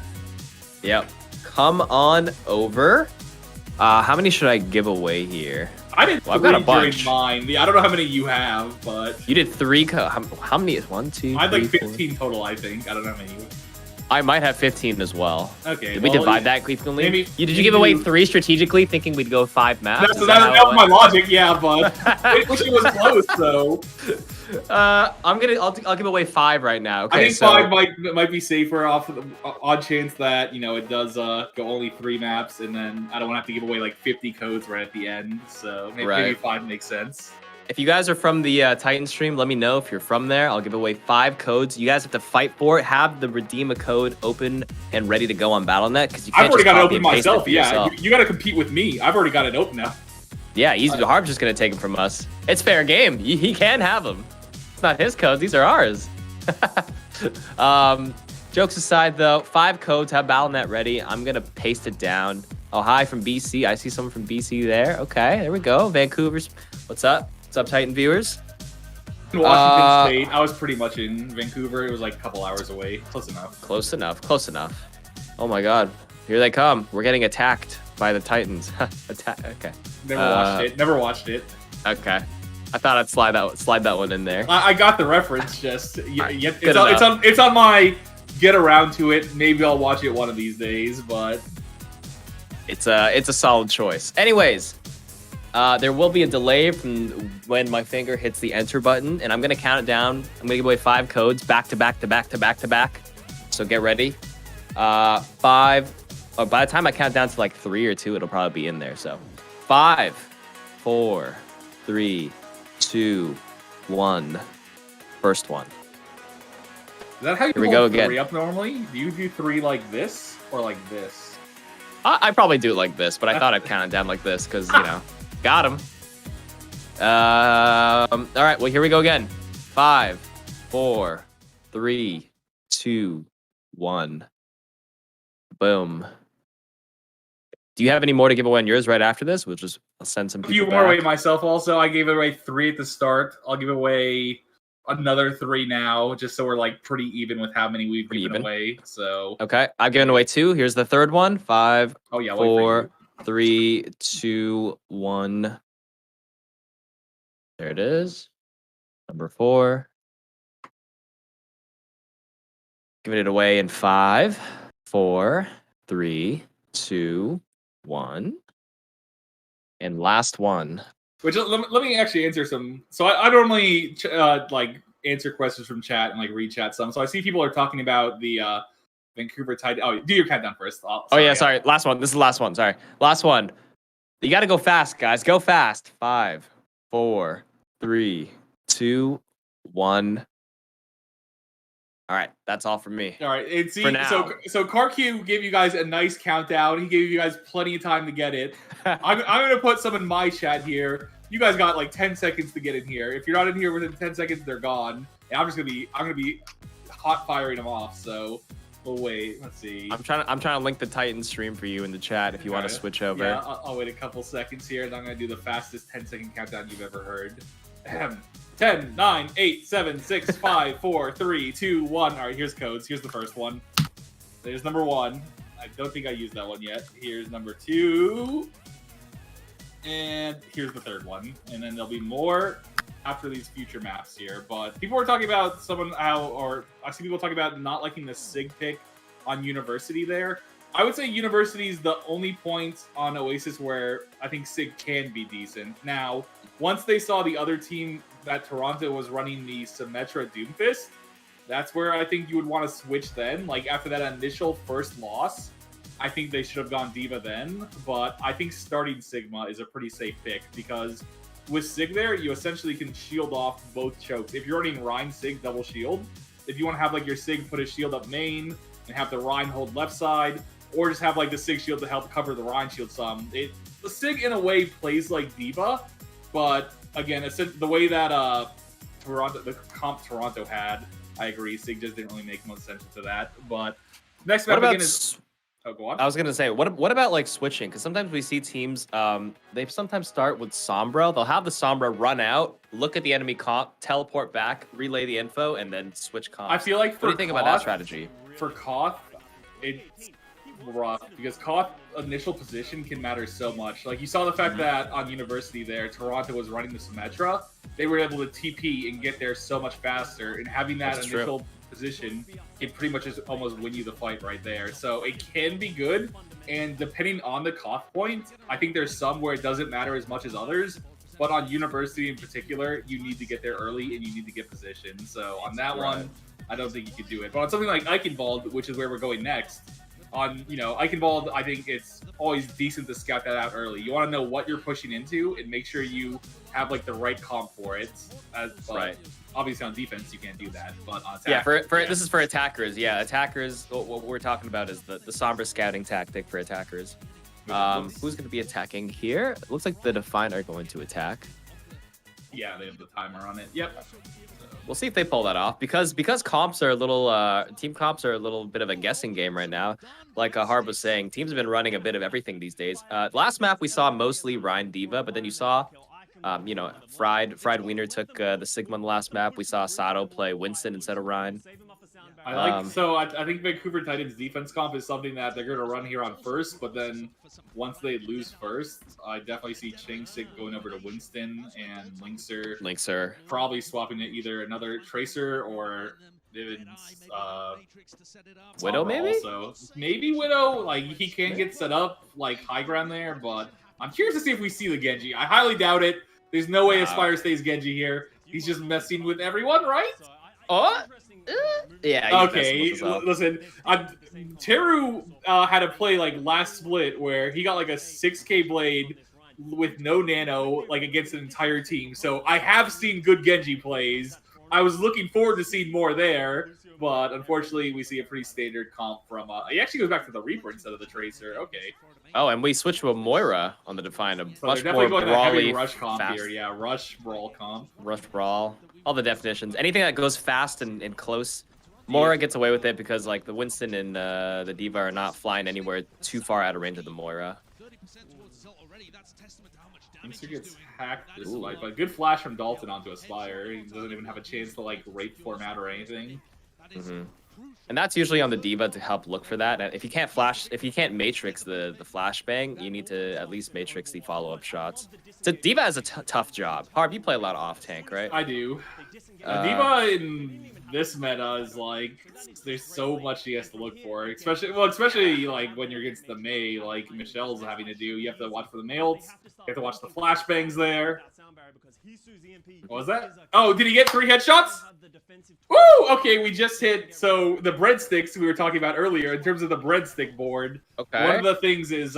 Yep. Come on over. How many should I give away here? I did 3 I've got a bunch. during mine. I don't know how many you have, but You did 3. How many is 1, 2, I had like 3, 4? 15 total, I think. I don't know how many you I might have 15 as well. Okay. Did we divide that equally? maybe Did you give away 3 strategically, thinking we'd go 5 maps? That was my logic, yeah, but I wish it was close, though. I'll give away 5 right now. Okay, I think 5 might be safer off of the odd chance that, you know, it does go only 3 maps, and then I don't want to have to give away like 50 codes right at the end. So maybe 5 makes sense. If you guys are from the Titan stream, let me know if you're from there. I'll give away 5 codes. You guys have to fight for it. Have the redeem a code open and ready to go on Battle.net because you can't I've already just got it copy open and paste myself. it Yeah, yourself. you got to compete with me. I've already got it open now. Yeah, easy. Harb's just gonna take them from us. It's fair game. He can have them. It's not his codes. These are ours. Jokes aside, though, 5 codes. Have Battle.net ready. I'm gonna paste it down. Oh, hi from BC. I see someone from BC there. Okay, there we go. Vancouver's. What's up? What's up, Titan viewers? In Washington State, I was pretty much in Vancouver. It was like a couple hours away. Close enough. Close enough. Close enough. Oh my God. Here they come. We're getting attacked by the Titans. Okay. Never watched it. Never watched it. Okay. I thought I'd slide that one in there. I got the reference. Just Right, it's on my get around to it. Maybe I'll watch it one of these days, but It's a solid choice. Anyways, there will be a delay from when my finger hits the enter button, and I'm gonna count it down. I'm gonna give away 5 codes back to back to back to back to back. So get ready. 5. Or by the time I count down to like 3 or 2, it'll probably be in there. So 5, 4, 3, 2, 1. First one. is that how you Here we go hold again. 3 up normally? Do you do 3 like this or like this? I probably do it like this, but I thought I'd count it down like this because, you know, got him. All right, well, here we go again. 5, 4, 3, 2, 1. Boom. Do you have any more to give away on yours right after this? I'll send some A few people more away back. myself also. I gave away 3 at the start. I'll give away another 3 now, just so we're like pretty even with how many we've given away. So Okay, I've given away 2. Here's the third one. 5, oh yeah, I'll wait for 4, 3, 2, 1. There it is. Number 4. Giving it away in 5, 4, 3, 2, 1. And last one. Which let me actually answer some. So I normally like answer questions from chat and like read chat some. So I see people are talking about the Vancouver Titans. Oh, do your countdown first. Sorry. Last one. This is the last one. Sorry. Last one. You got to go fast, guys. Go fast. 5, 4, 3, 2, 1. All right, that's all from me. All right, and see, For now. so KarQ gave you guys a nice countdown. He gave you guys plenty of time to get it. I'm gonna put some in my chat here. You guys got like 10 seconds to get in here. If you're not in here within 10 seconds, they're gone. And I'm gonna be hot firing them off. So we'll wait. Let's see. I'm trying to link the Titan stream for you in the chat if you want to switch over. Yeah, I'll wait a couple seconds here, and I'm gonna do the fastest 10-second countdown you've ever heard. 10, 9, 8, 7, 6, 5, 4, 3, 2, 1. All right, here's codes. Here's the first one. There's number 1. I don't think I used that one yet. Here's number 2. And here's the third one. And then there'll be more after these future maps here. But people were talking about I see people talking about not liking the SIG pick on University there. I would say University is the only point on Oasis where I think SIG can be decent. Now, once they saw the other team that Toronto was running the Symmetra Doomfist, that's where I think you would want to switch then. Like, after that initial first loss, I think they should have gone Diva then. But I think starting Sigma is a pretty safe pick because with Sig there, you essentially can shield off both chokes. If you're running Rhine Sig double shield, if you want to have like your Sig put a shield up main and have the Rhine hold left side, or just have like the Sig shield to help cover the Rhine shield some. The Sig in a way plays like Diva, but again, it's the way that the comp Toronto had, I agree. Sig just didn't really make much sense to that. But next map again is. Oh, go on. I was gonna say, what about like switching? Because sometimes we see teams, they sometimes start with Sombra. They'll have the Sombra run out, look at the enemy comp, teleport back, relay the info, and then switch comp. I feel like what do you think about that strategy? For Koth, it's rough because Koth initial position can matter so much. Like you saw the fact that on University there, Toronto was running the Symmetra. They were able to TP and get there so much faster, and having that initial position can pretty much just almost win you the fight right there. So it can be good, and depending on the Koth point, I think there's some where it doesn't matter as much as others. But on University in particular, you need to get there early and you need to get position. So on that one, I don't think you could do it. But on something like Eichenwald, which is where we're going next, on Eichenwald, I think it's always decent to scout that out early. You want to know what you're pushing into and make sure you have like the right comp for it. Obviously on defense you can't do that, but on attack, this is for attackers. Yeah, attackers. What we're talking about is the Sombra scouting tactic for attackers. Who's going to be attacking here? It looks like the Defiant are going to attack. Yeah, they have the timer on it. Yep. We'll see if they pull that off because comps are a little team comps are a little bit of a guessing game right now. Like Harb was saying, teams have been running a bit of everything these days. Last map we saw mostly Rhine Diva, but then you saw Fried Wiener took the Sigma in the last map. We saw Sato play Winston instead of Rhine. I think Vancouver Titans defense comp is something that they're going to run here on first, but then once they lose first, I definitely see Changsik going over to Winston and Linkser probably swapping it either another Tracer or Vivian's Widow, maybe? Also. Maybe Widow, like he can get set up like high ground there, but I'm curious to see if we see the Genji. I highly doubt it. There's no way Aspire stays Genji here. He's just messing with everyone, right? Oh, yeah. Okay, listen. Teru had a play like last split where he got like a 6k blade with no nano like against an entire team. So I have seen good Genji plays. I was looking forward to seeing more there, but unfortunately we see a pretty standard comp from. He actually goes back to the Reaper instead of the Tracer. Okay. Oh, and we switched to a Moira on the Defiant. So Much they're more definitely going to brawly, heavy rush comp fast. here. Yeah, rush brawl comp. Rush brawl. All the definitions. Anything that goes fast and close. Moira gets away with it because like the Winston and the D.Va are not flying anywhere too far out of range of the Moira. Linkser gets hacked this fight, but good flash from Dalton onto Aspire. He doesn't even have a chance to like rape format or anything. And that's usually on the D.Va to help look for that. And if you can't matrix the flashbang, you need to at least matrix the follow-up shots. So D.Va has a tough job. Harb, you play a lot of off tank, right? I do. D.Va in this meta is like there's so much he has to look for, especially like when you're against the Mei, like Michelle's having to do. You have to watch for the nails. You have to watch the flashbangs there. What was that? Oh, did he get 3 headshots? Woo! Okay, we just hit. So the breadsticks we were talking about earlier, in terms of the breadstick board, one of the things is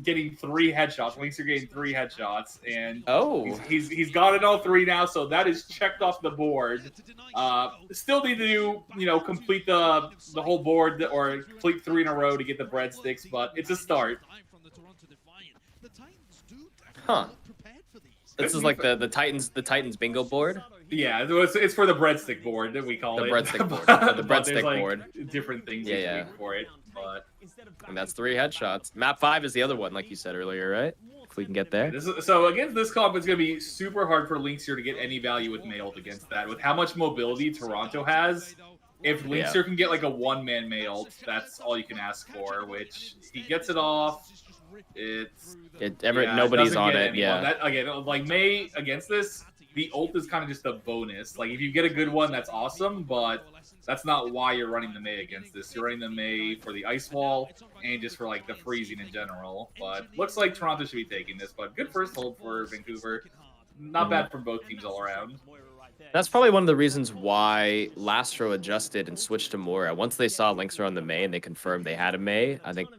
getting 3 headshots. Links are getting 3 headshots, and he's got it all 3 now. So that is checked off the board. Still need to complete the whole board or complete 3 in a row to get the breadsticks, but it's a start. Huh. This is like the Titans bingo board. Yeah, it's for the breadstick board that we call it. The breadstick board. The breadstick board. Different things you can make for it, but and that's 3 headshots. Map 5 is the other one, like you said earlier, right? If we can get there. So against this comp, it's going to be super hard for Linkser to get any value with mailed against that. With how much mobility Toronto has, if Linkser can get like a 1-man mailed, that's all you can ask for. Which he gets it off. Nobody's on it. Yeah. That, again, like Mei against this, the ult is kind of just a bonus. Like if you get a good one, that's awesome, but that's not why you're running the Mei against this. You're running the Mei for the ice wall and just for like the freezing in general. But looks like Toronto should be taking this. But good first hold for Vancouver. Not bad from both teams all around. That's probably one of the reasons why Lastro adjusted and switched to Moira. Once they saw Linkser on the Mei and they confirmed they had a Mei, I think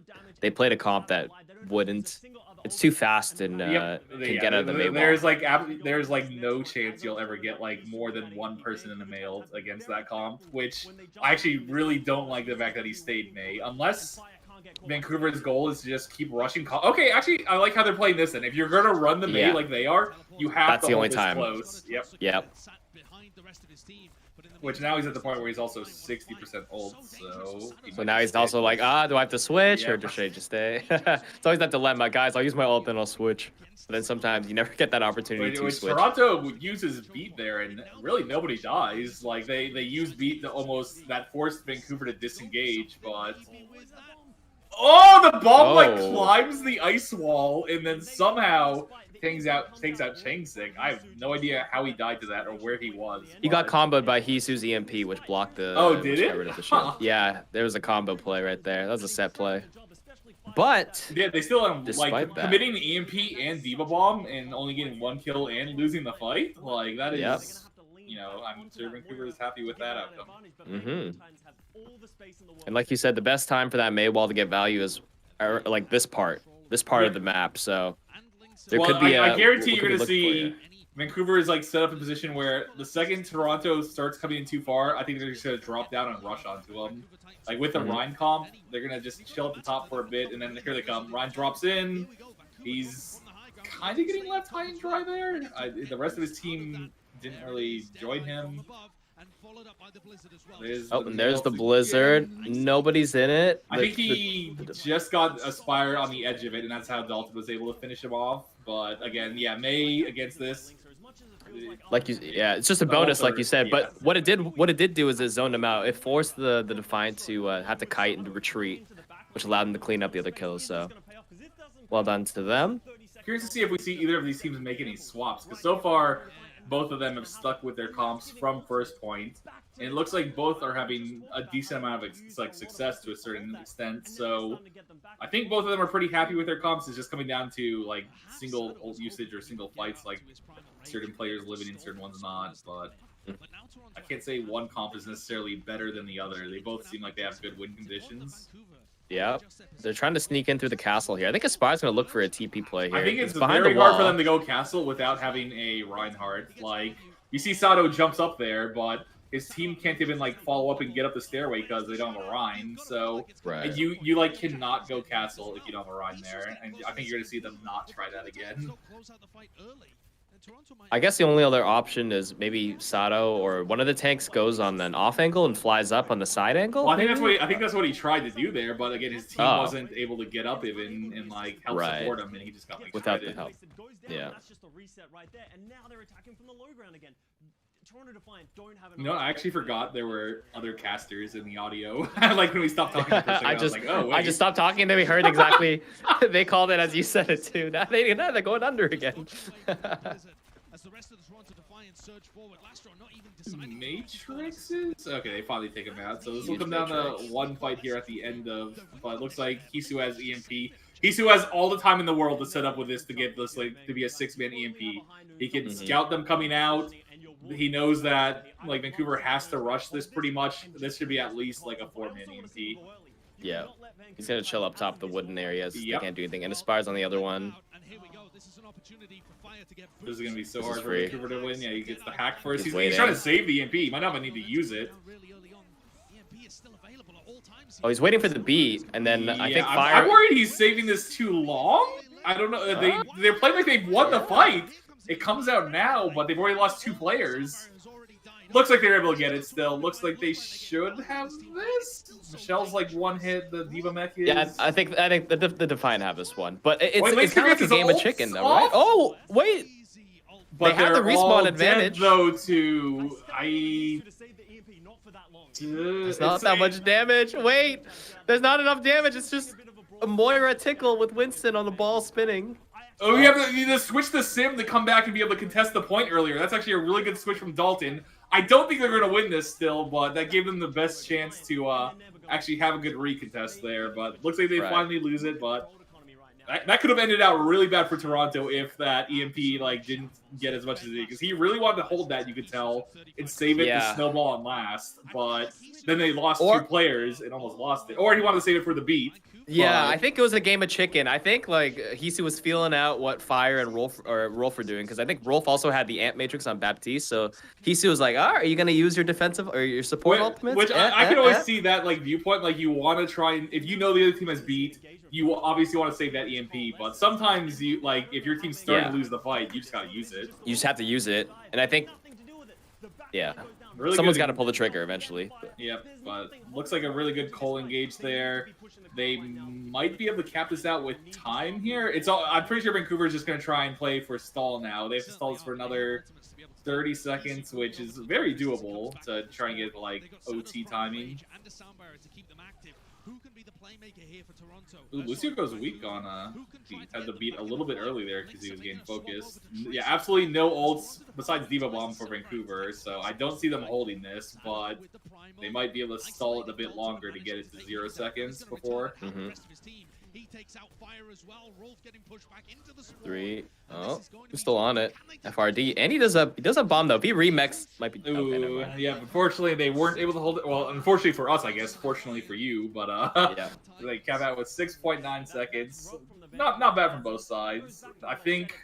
they played a comp that wouldn't. It's too fast and can get out of the Mei wall. There's like no chance you'll ever get like more than 1 person in the mail against that comp, which I actually really don't like the fact that he stayed Mei, unless Vancouver's goal is to just keep rushing. Okay, actually, I like how they're playing this. Then, if you're gonna run the Mei like they are, you have to hold this close. Yep. Which now he's at the point where he's also 60% old, so now he's also like, do I have to switch or should I just stay? It's always that dilemma, guys. I'll use my ult, then I'll switch. But then sometimes you never get that opportunity to switch. Toronto uses beat there, and really nobody dies. Like they use beat to almost that forced Vancouver to disengage, but the bomb like climbs the ice wall and then somehow takes out Changsik. I have no idea how he died to that or where he was. He got comboed by Hisu's EMP, which blocked the. Did it? Rid of the Yeah, there was a combo play right there. That was a set play. But they still like committing the EMP and D.Va bomb and only getting 1 kill and losing the fight. Like that is, I'm sure Vancouver is happy with that outcome. And like you said, the best time for that Mei wall to get value is like this part of the map. So. There could be I guarantee you're going to see Vancouver is like set up in a position where the second Toronto starts coming in too far, I think they're just going to drop down and rush onto them. Like with the Ryan comp, they're going to just chill at the top for a bit, and then here they come. Ryan drops in. He's kind of getting left high and dry there. The rest of his team didn't really join him. And there's the Blizzard. Nobody's in it. I think he just got Aspire on the edge of it, and that's how Dalton was able to finish him off. But again, Mei against this, Like yeah, it's just a bonus, like you said. But what it did do is it zoned him out. It forced the Defiant to have to kite and retreat, which allowed him to clean up the other kills. So well done to them. Curious to see if we see either of these teams make any swaps, because so far both of them have stuck with their comps from first point, and it looks like both are having a decent amount of success to a certain extent. So I think both of them are pretty happy with their comps. It's just coming down to like single ult usage or single fights, like certain players living in, certain ones not. But I can't say one comp is necessarily better than the other. They both seem like they have good win conditions. Yeah, they're trying to sneak in through the castle here. I think Aspire's going to look for a TP play here. I think it's very hard for them to go castle without having a Reinhardt. Like, you see Sato jumps up there, but his team can't even like follow up and get up the stairway because they don't have a Rein. So right. you like cannot go castle if you don't have a Rein there. And I think you're going to see them not try that again. I guess the only other option is maybe Sato or one of the tanks goes on an off angle and flies up on the side angle. Well, I think that's what he tried to do there, but again, his team wasn't able to get up even and like help support him, and he just got like without the help. Yeah. That's just a reset right there, and now they're attacking from the low ground again. Toronto Defiant don't have I actually forgot there were other casters in the audio. Like when we stopped talking for a second, I was like, oh, wait. I just stopped talking and then we heard exactly. They called it as you said it too. Now they're going under again. As the rest of the Toronto Defiant surge forward, Lastro not even deciding. Matrixes? Okay, they finally take him out. So this will come down to one fight here at the end of. But it looks like Hisu has EMP. Hisu has all the time in the world to set up with this to get this like to be a 6-man EMP. He can scout them coming out. He knows that like Vancouver has to rush this pretty much. This should be at least like a 4-man EMP. Yeah, he's gonna chill up top of the wooden areas. They can't do anything. And Aspire's on the other one. This is gonna be so hard for Vancouver to win. Yeah, he gets the hack first. He's trying to save the EMP. He might not even need to use it. Oh, he's waiting for the beat, and then I think Fire. I'm worried he's saving this too long. I don't know. They're playing like they've won the fight. It comes out now, but they've already lost 2 players. Looks like they're able to get it still. Looks like they should have this. Michelle's like one hit. The Diva mech is. Yeah, I think the Defiant have this one, but it's kind of like a game of chicken, though, right? Oh wait, but they have the respawn advantage. Though to it's not that much damage. Wait, there's not enough damage. It's just a Moira tickle with Winston on the ball spinning. Oh, you need to switch the sim to come back and be able to contest the point earlier. That's actually a really good switch from Dalton. I don't think they're going to win this still, but that gave them the best chance to actually have a good recontest there. But looks like they finally lose it, but that could have ended out really bad for Toronto if that EMP like didn't get as much as it did. Because he really wanted to hold that, you could tell, and save it to snowball and last. But then they lost 2 players and almost lost it. Or he wanted to save it for the beat. Yeah, I think it was a game of chicken. I think like Hisu was feeling out what Fire and Rolf were doing, because I think Rolf also had the Ant Matrix on Baptiste. So Hisu was like, are you gonna use your defensive or your support ultimates? Which I can always see that like viewpoint. Like you want to try and if you know the other team has beat, you obviously want to save that EMP. But sometimes you like if your team's starting to lose the fight, you just gotta use it. You just have to use it, and I think someone's got to pull the trigger eventually. Yep, but looks like a really good Cole engage there. They might be able to cap this out with time here. I'm pretty sure Vancouver is just going to try and play for stall now. They have to stall this for another 30 seconds, which is very doable to try and get like OT timing. Ooh, Lucio goes weak on beat. Had the beat a little bit early there because he was getting focused. Yeah, absolutely no ults besides Diva Bomb for Vancouver, so I don't see them holding this, but they might be able to stall it a bit longer to get it to 0 seconds before. He takes out Fire as well. Rolf getting pushed back into the 3. Oh, he's still on it. FRD, and he does a bomb though. If he remix, might be. Ooh, yeah. Unfortunately, they weren't able to hold it. Well, unfortunately for us, I guess. Fortunately for you, but they cap out with 6.9 seconds. Not bad from both sides. I think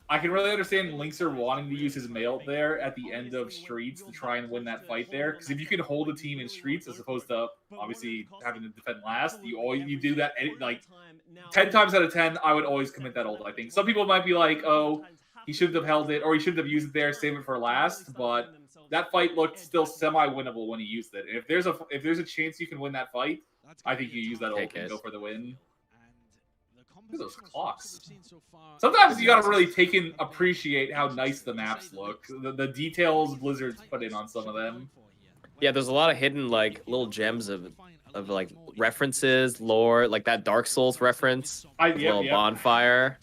I can really understand Linkser wanting to use his mail there at the end of Streets to try and win that fight there. Because if you can hold a team in Streets as opposed to obviously having to defend last, you do that like 10 times out of 10. I would always commit that ult. I think some people might be like, oh, he shouldn't have held it, or he shouldn't have used it there, save it for last. But that fight looked still semi-winnable when he used it. And if there's a chance you can win that fight, I think you use that ult and go for the win. at those clocks. Sometimes you gotta really appreciate how nice the maps look. The details Blizzard's put in on some of them. Yeah, there's a lot of hidden like little gems of like references, lore, like that Dark Souls reference, little bonfire.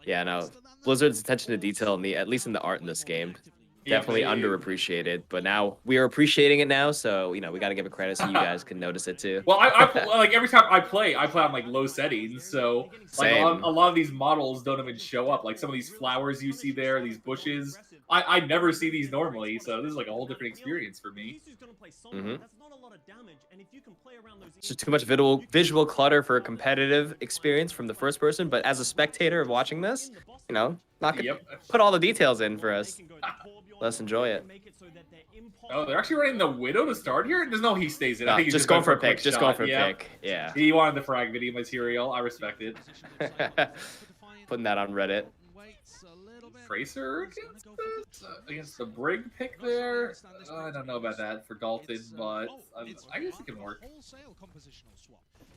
Yeah, no, Blizzard's attention to detail at least in the art in this game, definitely underappreciated. But now we are appreciating it now, so we got to give it credit so you guys can notice it too. Well, I like every time I play on like low settings, so like a lot of these models don't even show up. Like some of these flowers you see there, these bushes, I never see these normally, so this is like a whole different experience for me. It's just too much visual clutter for a competitive experience from the first person, but as a spectator of watching this, not gonna put all the details in for us. Let's enjoy it. Oh, they're actually running the Widow to start here? There's no he stays in. No, I think he's just going for a pick. Just going for a pick. Yeah. He wanted the frag video material. I respect it. Putting that on Reddit. Tracer against the Brig pick there. I don't know about that for Dalton, but I guess it can work.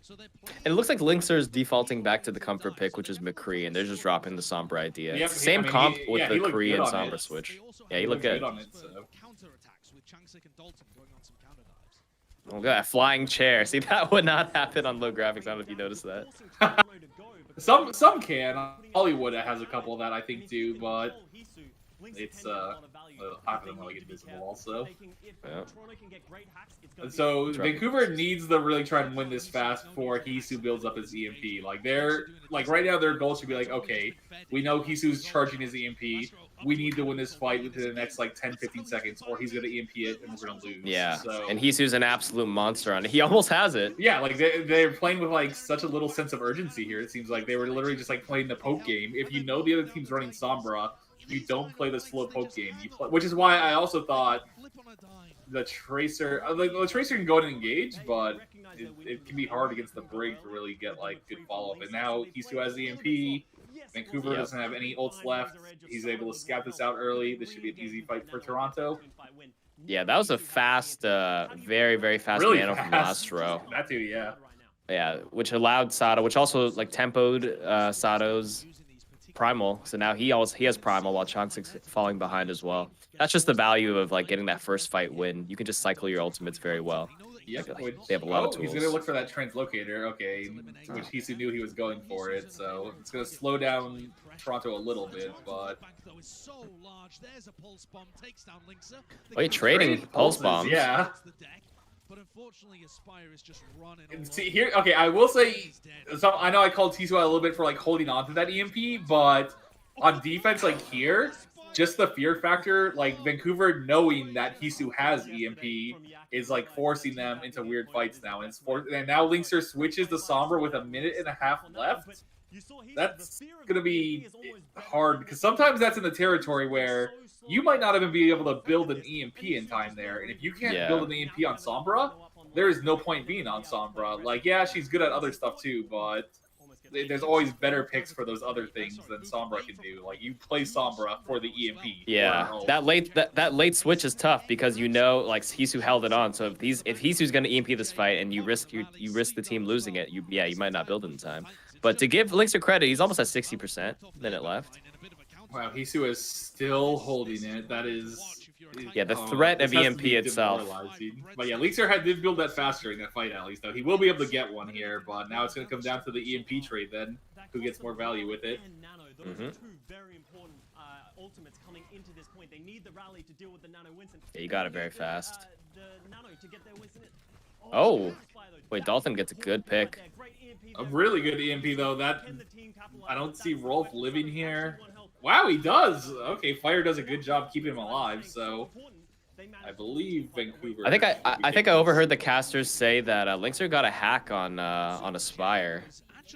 And it looks like Linkser's defaulting back to the comfort pick, which is McCree, and they're just dropping the Sombra idea. Yep, Same comp with the Kree and Sombra switch. Yeah, he looked good. On it, so. Oh god, a flying chair. See, that would not happen on low graphics. I don't know if you noticed that. Some can. Hollywood has a couple of that, I think, too, but it's half of them are like invisible also. Yeah. And so Vancouver needs to really try and win this fast before Hisu builds up his EMP. Like right now their goal should be like, okay, we know Hisu's charging his EMP. We need to win this fight within the next like 10-15 seconds, or he's gonna EMP it and we're gonna lose. Yeah. So, and Hisu's an absolute monster on it. He almost has it. Yeah, like they're playing with like such a little sense of urgency here. It seems like they were literally just like playing the poke game. If you know the other team's running Sombra, you don't play the slow poke game. You play, which is why I also thought the Tracer, the Tracer can go and engage, but it can be hard against the Brig to really get like good follow up. And now Hisu has EMP. Vancouver doesn't have any ults left. He's able to scout this out early. This should be an easy fight for Toronto. Yeah, that was a fast, very, very fast Really nano from last row. That too, yeah. Yeah, which allowed Sato, which also like tempoed Sato's primal. So now he has primal while Chongqing's falling behind as well. That's just the value of like getting that first fight win. You can just cycle your ultimates very well. Yep. They have a lot of tools. He's gonna look for that translocator, okay, which Hisu knew he was going for it, so it's gonna slow down Toronto a little bit, but oh, you're trading pulse bombs. Yeah. But unfortunately, Aspire is just running. See here, okay. I will say, I know I called Hisu out a little bit for like holding on to that EMP, but on defense, like here, just the fear factor, like Vancouver knowing that Hisu has EMP is like forcing them into weird fights now, and now Linkser switches the Sombra with a minute and a half left. That's gonna be hard because sometimes that's in the territory where you might not even be able to build an EMP in time there, and if you can't build an EMP on Sombra, there is no point being on Sombra. Like, yeah, she's good at other stuff too, but there's always better picks for those other things than Sombra can do. Like, you play Sombra for the EMP. Yeah, that late switch is tough because like Hisu held it on. So if Hisu's gonna EMP this fight and you risk the team losing it, you might not build it in time. But to give Linkser credit, he's almost at 60% minute left. Wow, Hisu is still holding it. That is... Yeah, the threat of EMP itself. But yeah, Linkser did build that faster in that fight at least, though. He will be able to get one here, but now it's going to come down to the EMP trade then. Who gets more value with it. Yeah, you got it very fast. Oh, wait, Dalton gets a good pick. A really good EMP, though. That I don't see Rolf living here. Wow, he does. Okay, Fire does a good job keeping him alive. So I believe Vancouver. I think I overheard the casters say that Linkser got a hack on Aspire.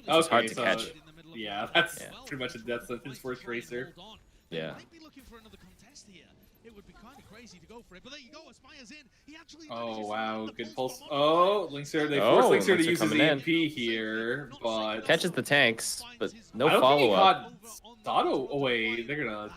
It's hard to catch. Yeah, that's pretty much a death sentence for a Tracer. Yeah. it would be kind of crazy to go for it. But there you go, Aspire's in. He actually Oh, wow. Good pulse. from Oh, Linkster. They Oh, forced Linkster to Linkster use his coming in. EMP here, but Catches the tanks, but no I don't think he follow-up. caught Sato away. They're gonna...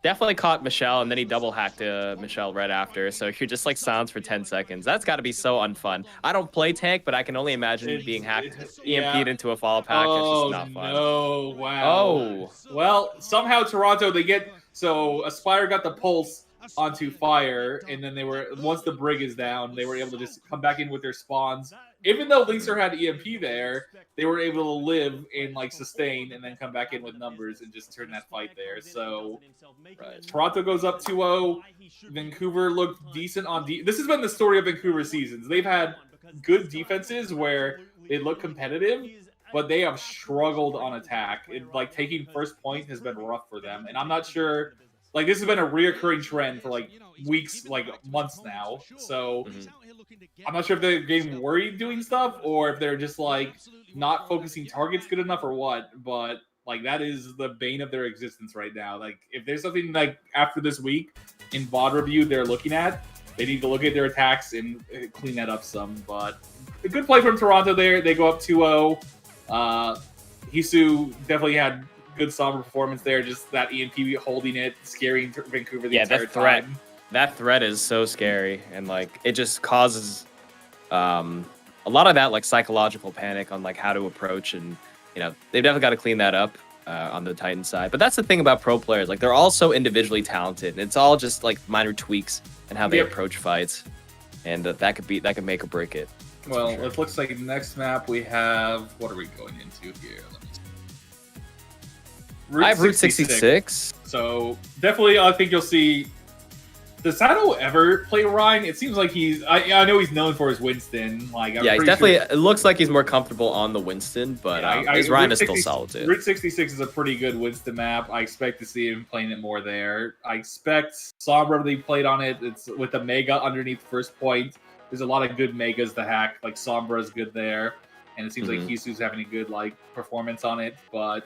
Definitely caught Michelle, and then he double hacked Michelle right after. So you're just like silenced for 10 seconds. That's got to be so unfun. I don't play tank, but I can only imagine being hacked, EMP'd into a follow pack. It's just not fun. No, wow. Oh. Well, somehow Toronto, they get... So Aspire got the pulse onto fire, and then they were, once the brig is down, they were able to just come back in with their spawns. Even though Linkster had EMP there, they were able to live and like sustain and then come back in with numbers and just turn that fight there. So Toronto goes up 2-0. Vancouver looked decent on this has been the story of Vancouver seasons. They've had good defenses where they look competitive, but they have struggled on attack. Like taking first point has been rough for them, and I'm not sure. Like, this has been a reoccurring trend for, like, weeks, like, months now. So, I'm not sure if they're getting worried doing stuff or if they're just, like, not focusing targets good enough or what. But, like, that is the bane of their existence right now. Like, if there's something, like, after this week in VOD review they're looking at, they need to look at their attacks and clean that up some. But a good play from Toronto there. They go up 2-0. Hisu definitely had good Sombra performance there, just that EMP holding it, scaring Vancouver the entire time. That threat is so scary, and like it just causes a lot of that like psychological panic on like how to approach, and you know they've definitely got to clean that up on the Titan side. But that's the thing about pro players, like they're all so individually talented, and it's all just like minor tweaks and how they approach fights, and that could make or break it. Well, it looks like the next map we have. What are we going into here? I have Route 66. So definitely, I think you'll see. Does Sato ever play Ryan? It seems like he's. I know he's known for his Winston. Like, he's definitely. Sure. It looks like he's more comfortable on the Winston, but his Ryan is still solid too. Route 66 is a pretty good Winston map. I expect to see him playing it more there. I expect Sombra to be played on it. It's with the Mega underneath first point. There's a lot of good Megas to hack. Like Sombra is good there, and it seems like Hisu's having a good like performance on it, but.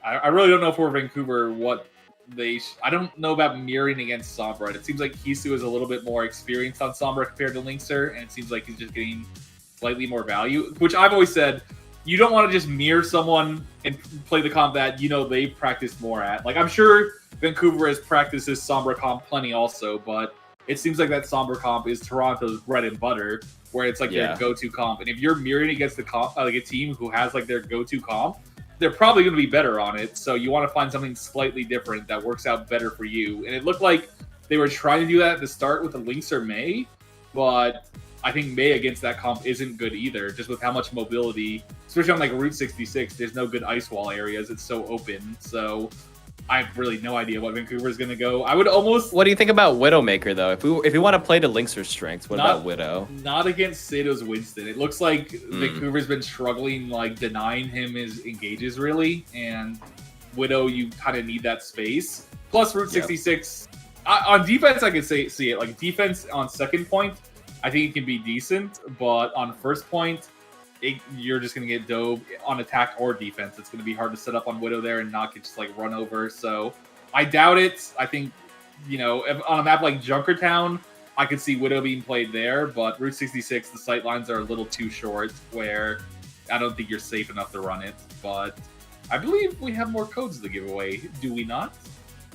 I really don't know for Vancouver what they... I don't know about mirroring against Sombra. It seems like Hisu is a little bit more experienced on Sombra compared to Linkster, and it seems like he's just getting slightly more value, which I've always said, you don't want to just mirror someone and play the comp that you know they've practiced more at. Like, I'm sure Vancouver has practiced his Sombra comp plenty also, but it seems like that Sombra comp is Toronto's bread and butter, where it's like their go-to comp. And if you're mirroring against the comp, like a team who has like their go-to comp, they're probably going to be better on it, so you want to find something slightly different that works out better for you. And it looked like they were trying to do that at the start with the Linkster May, but I think May against that comp isn't good either, just with how much mobility, especially on like Route 66, there's no good ice wall areas, it's so open, so I have really no idea what Vancouver's going to go. I would almost... What do you think about Widowmaker, though? If we want to play to Linkster's strengths, what about Widow? Not against Sato's Winston. It looks like Vancouver's been struggling, like, denying him his engages, really. And Widow, you kind of need that space. Plus, Route 66... on defense, I could see it. Like, defense on second point, I think it can be decent. But on first point... you're just going to get dove on attack or defense. It's going to be hard to set up on Widow there and not get just like run over. So I doubt it. I think, you know, on a map like Junkertown, I could see Widow being played there, but Route 66, the sight lines are a little too short where I don't think you're safe enough to run it. But I believe we have more codes to give away. Do we not?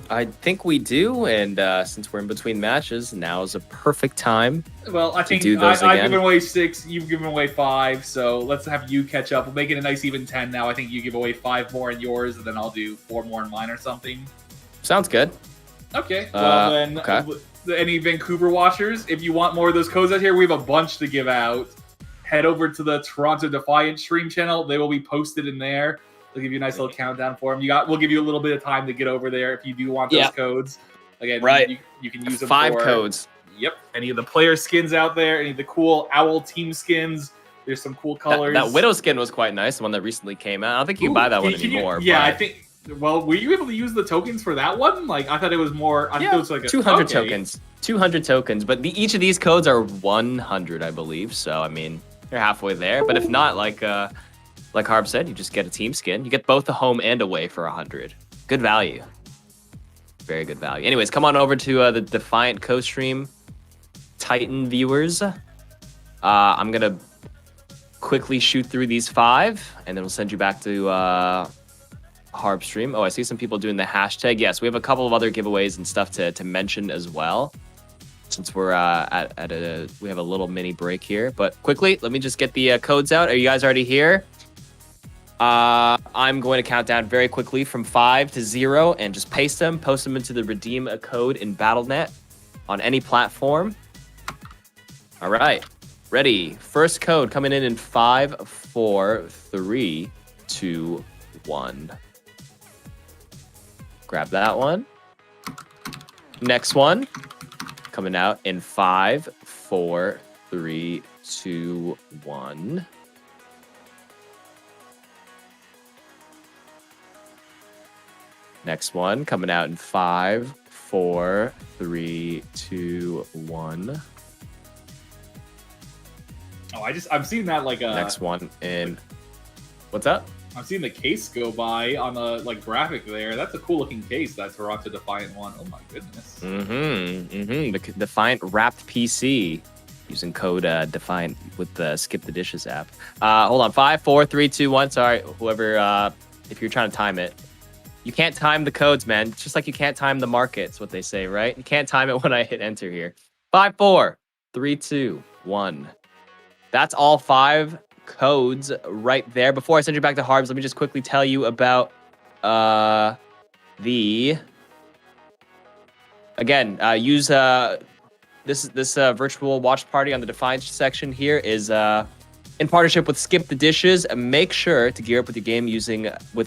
I think we do, and since we're in between matches, now is a perfect time. Well, I think I've given away 6, you've given away 5, so let's have you catch up. We'll make it a nice even 10 now. I think you give away 5 more in yours, and then I'll do 4 more in mine or something. Sounds good. Okay, well then, any Vancouver watchers, if you want more of those codes out here, we have a bunch to give out. Head over to the Toronto Defiant stream channel. They will be posted in there. They'll give you a nice little countdown for them. We'll give you a little bit of time to get over there if you do want those codes. Again, you can use them 5 codes. Yep. Any of the player skins out there, any of the cool Owl team skins. There's some cool colors. That Widow skin was quite nice, the one that recently came out. I don't think you can buy that one anymore. I think... Well, were you able to use the tokens for that one? Like, I thought it was more... I thought it was like 200 tokens. 200 tokens. But each of these codes are 100, I believe. So, I mean, you're halfway there. But if not, like Harb said, you just get a team skin. You get both the home and away for 100. Good value. Very good value. Anyways, come on over to the Defiant Co-Stream Titan viewers. I'm going to quickly shoot through these 5, and then we'll send you back to Harb stream. Oh, I see some people doing the hashtag. Yes, we have a couple of other giveaways and stuff to mention as well. Since we're we have a little mini break here. But quickly, let me just get the codes out. Are you guys already here? I'm going to count down very quickly from 5 to 0 and just post them into the redeem a code in BattleNet on any platform. All right, ready. First code coming in 5, 4, 3, 2, 1. Grab that one. Next one coming out in 5, 4, 3, 2, 1. Next one coming out in 5, 4, 3, 2, 1. Oh, I'm seeing that like next one in. What's up? I'm seeing the case go by on the graphic there. That's a cool looking case. That Toronto Defiant one. Oh my goodness. The Defiant wrapped PC using code Defiant with the Skip the Dishes app. Hold on. 5, 4, 3, 2, 1. Sorry, whoever. If you're trying to time it. You can't time the codes, man. It's just like you can't time the markets, what they say, right? You can't time it when I hit enter here. 5, 4, 3, 2, 1. That's all 5 codes right there. Before I send you back to Harbs, let me just quickly tell you about use this virtual watch party on the Defiant section here is in partnership with Skip the Dishes. Make sure to gear up with your game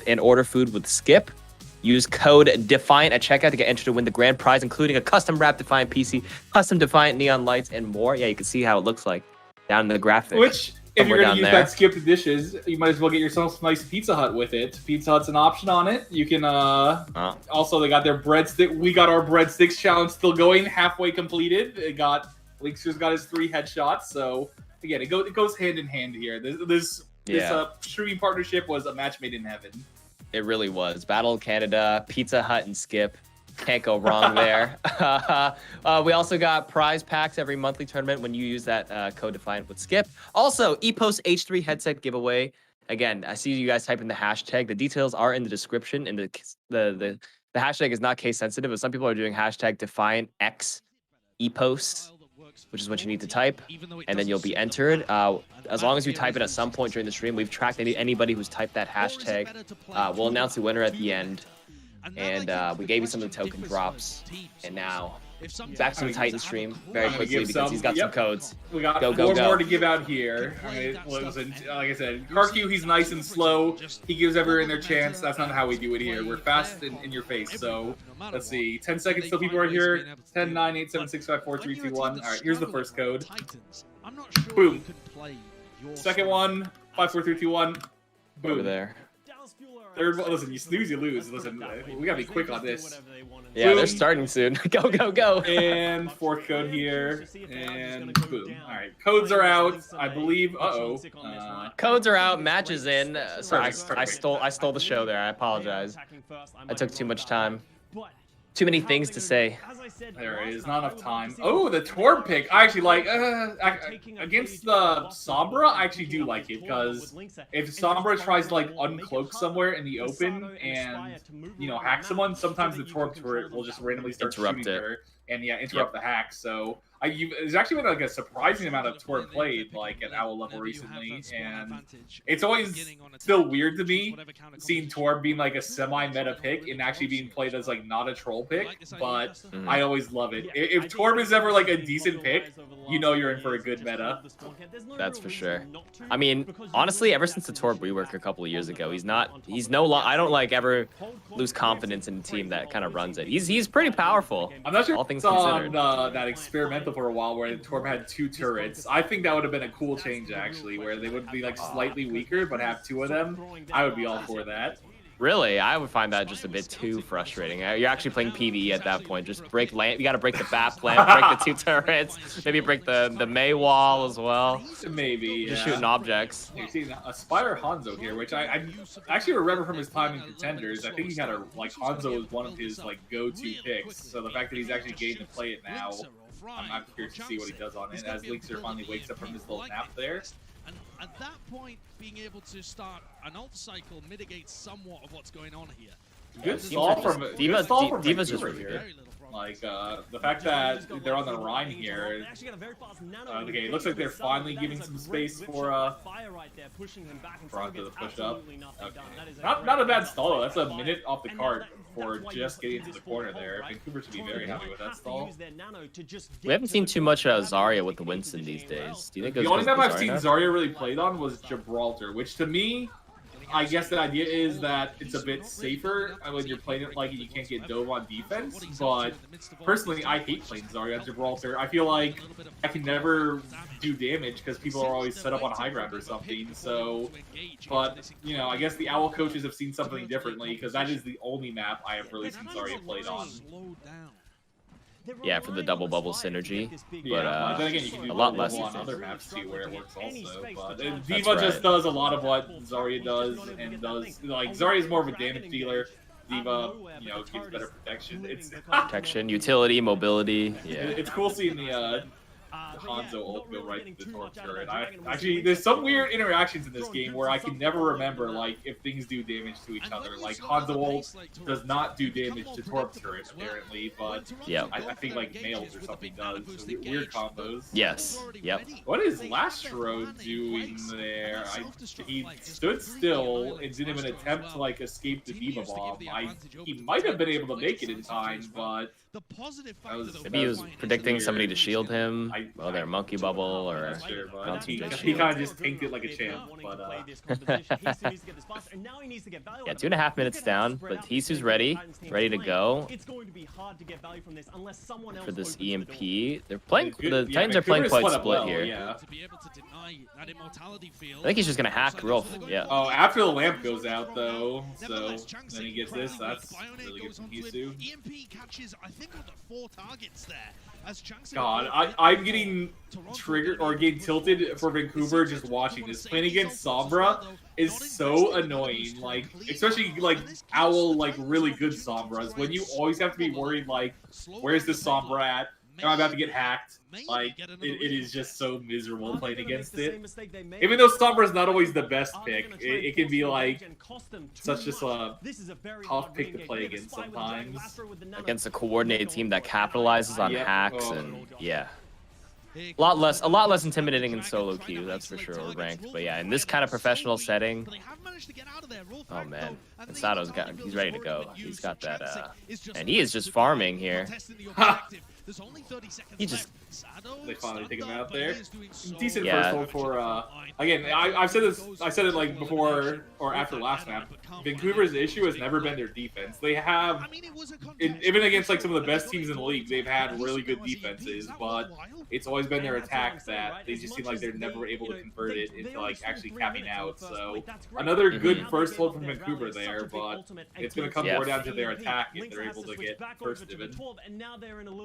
and order food with Skip. Use code Defiant at checkout to get entered to win the grand prize, including a custom wrapped Defiant PC, custom Defiant neon lights, and more. Yeah, you can see how it looks like down in the graphic. Which, if you're going to use that Skip the Dishes, you might as well get yourself some nice Pizza Hut with it. Pizza Hut's an option on it. You can, also, they got their breadstick. We got our breadsticks challenge still going, halfway completed. Linkster's got his 3 headshots, so, again, it goes hand in hand here. This streaming partnership was a match made in heaven. It really was. Battle Canada, Pizza Hut, and Skip. Can't go wrong there. We also got prize packs every monthly tournament when you use that code Defiant with Skip. Also, EPOS H3 headset giveaway. Again, I see you guys typing the hashtag. The details are in the description, and the hashtag is not case sensitive, but some people are doing hashtag Defiant X EPOS, which is what you need to type, and then you'll be entered. As long as you type it at some point during the stream, we've tracked anybody who's typed that hashtag. We'll announce the winner at the end. And we gave you some of the token drops. And now, back to the Titan stream very quickly because he's got some codes. We got four more to give out here. Listen, like I said, KarQ, he's nice and slow. He gives everyone their chance. That's not how we do it here. We're fast in your face. So, let's see. 10 seconds till people are here. 10, 9, 8, 7, 6, 5, 4, 3, 2, 1. All right, here's the first code. Boom. Second one. 5, 4, 3, 2, 1. Boom. Over there. Third one. Listen, you snooze, you lose. Listen, we gotta be quick on this. Yeah, they're starting soon. Go, go, go. And fourth code here. And boom. All right, codes are out. I believe. Codes are out. Match is in. Sorry, I stole the show there. I apologize. I took too much time. Too many things to say. There is not enough time. Oh, the Torb pick. I actually like against the Sombra. I actually do like it because if Sombra tries to uncloak somewhere in the open and hack someone, sometimes the Torb turret will just randomly start shooting her and interrupt the hack. So there's actually been a surprising amount of Torb played at Owl level recently, and it's always still weird to me seeing Torb being a semi-meta pick and actually being played as not a troll pick, but I always love it. If Torb is ever a decent pick, you're in for a good meta. That's for sure. I mean, honestly, ever since the Torb rework a couple of years ago, I don't ever lose confidence in a team that kind of runs it. He's pretty powerful. I'm not sure all things considered. considered. That experimental for a while where Torb had 2 turrets. I think that would have been a cool change actually, where they would be slightly weaker but have 2 of them. I would be all for that. Really, I would find that just a bit too frustrating. You're actually playing PvE at that point. Just break land. You got to break the bat plant, break the 2 turrets, maybe break the May wall as well. Maybe, yeah. Just shooting objects. You're seeing Aspire Hanzo here, which I actually remember from his time in Contenders. I think he had Hanzo was one of his go-to picks. So the fact that he's actually getting to play it now, I'm curious to see what he does on it as Linkser finally wakes up from his little nap there. And at that point, being able to start an ult cycle mitigates somewhat of what's going on here. Good stall from Diva's just Vancouver here. The fact that they're on the Rhine here. Okay, it looks like they're finally giving some space for Toronto to push up. Okay. Not a bad stall though. That's a minute off the cart for just getting into the corner there. Vancouver should be very happy with that stall. We haven't seen too much Zarya with the Winston these days. Do you think the only time I've seen Zarya really played on was Gibraltar, which to me, I guess the idea is that it's a bit safer when you're playing it like you can't get dove on defense, but personally, I hate playing Zarya on Gibraltar. I feel like I can never do damage because people are always set up on high ground or something, so, but, you know, I guess the Owl coaches have seen something differently because that is the only map I have really seen Zarya played on. Yeah, for the double bubble synergy, yeah, but then again, you can do a lot less on other maps too, where it works also. But Diva right. just does a lot of what Zarya does, and does Zarya is more of a damage dealer. Diva, you know, gives better protection. It's protection, utility, mobility. Yeah, it's cool seeing the Hanzo ult go right to the torp turret. Actually, there's some weird interactions in this game where I can never remember if things do damage to each other. Hanzo ult does not do damage to torp turret apparently, but yeah, I think nails or something does. So weird combos. Yes. Yep. What is Lastro doing there? He stood still and didn't even attempt to escape the Diva bomb. He might have been able to make it in time, but maybe he was predicting somebody to shield him. Well, their monkey bubble or sure, but he kind of just tanked it like a champ. But yeah, 2.5 minutes down, but Hisu's ready to go for this EMP. They're playing. The Titans are playing quite split here. Yeah. I think he's just gonna hack Rolf. Yeah. Oh, after the lamp goes out though, so then he gets this. That's really good from Hisu. God, I'm getting triggered or getting tilted for Vancouver just watching this. Playing against Sombra is so annoying. Especially Owl really good Sombras. When you always have to be worried where's this Sombra at? Am I about to get hacked? It is just so miserable playing against it. Even though Sombra's not always the best pick, it can be such just a tough pick to play against sometimes. Against a coordinated team that capitalizes on hacks and yeah. A lot less intimidating in solo queue, that's for sure, or ranked. But yeah, in this kind of professional setting, oh man, and Sato's he's ready to go. He's got that, and he is just farming here. They finally take him out there. Decent first hold for again. I said it before or after last map. Vancouver's issue has never been their defense. They have even against some of the best teams in the league, they've had really good defenses, but it's always been their attacks that they just seem like they're never able to convert it into actually capping out. So another good first hold from Vancouver there, but it's going to come more down to their attack if they're able to get first divid.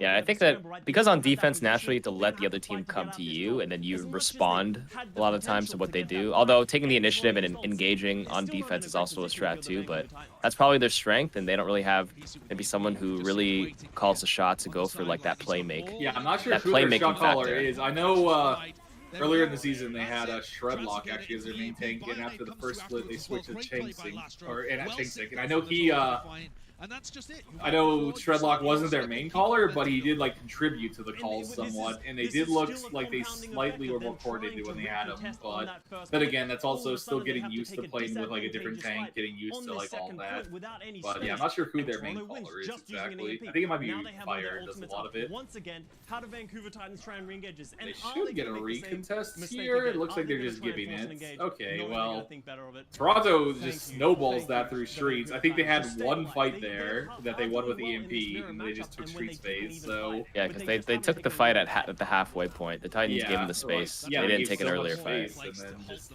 Yeah, I think that because on defense naturally you have to let the other team come to you and then you respond a lot of times to what they do. Although taking the initiative and engaging on defense is also a strat too, but that's probably their strength, and they don't really have maybe someone who really calls the shots to go for that play make. Yeah, I'm not sure who their shot caller is. I know earlier in the season they had a Shredlock actually as their main tank, and after the first split they switched to Changsing, and I know he I know Shredlock wasn't their main caller, but he did contribute to the calls somewhat, and they did look like they slightly were more coordinated when they had him. But then again, that's also still getting used to playing with a different tank, getting used to all that. But yeah, I'm not sure who their main caller is exactly. I think it might be Fire does a lot of it. They should get a recontest here. It looks like they're just giving it. Okay, well, Toronto just snowballs that through streets. I think they had one fight there that they won with EMP, and they just took street space. So yeah, because they took the fight at the halfway point. The Titans gave them the space. They didn't take an earlier fight. And then just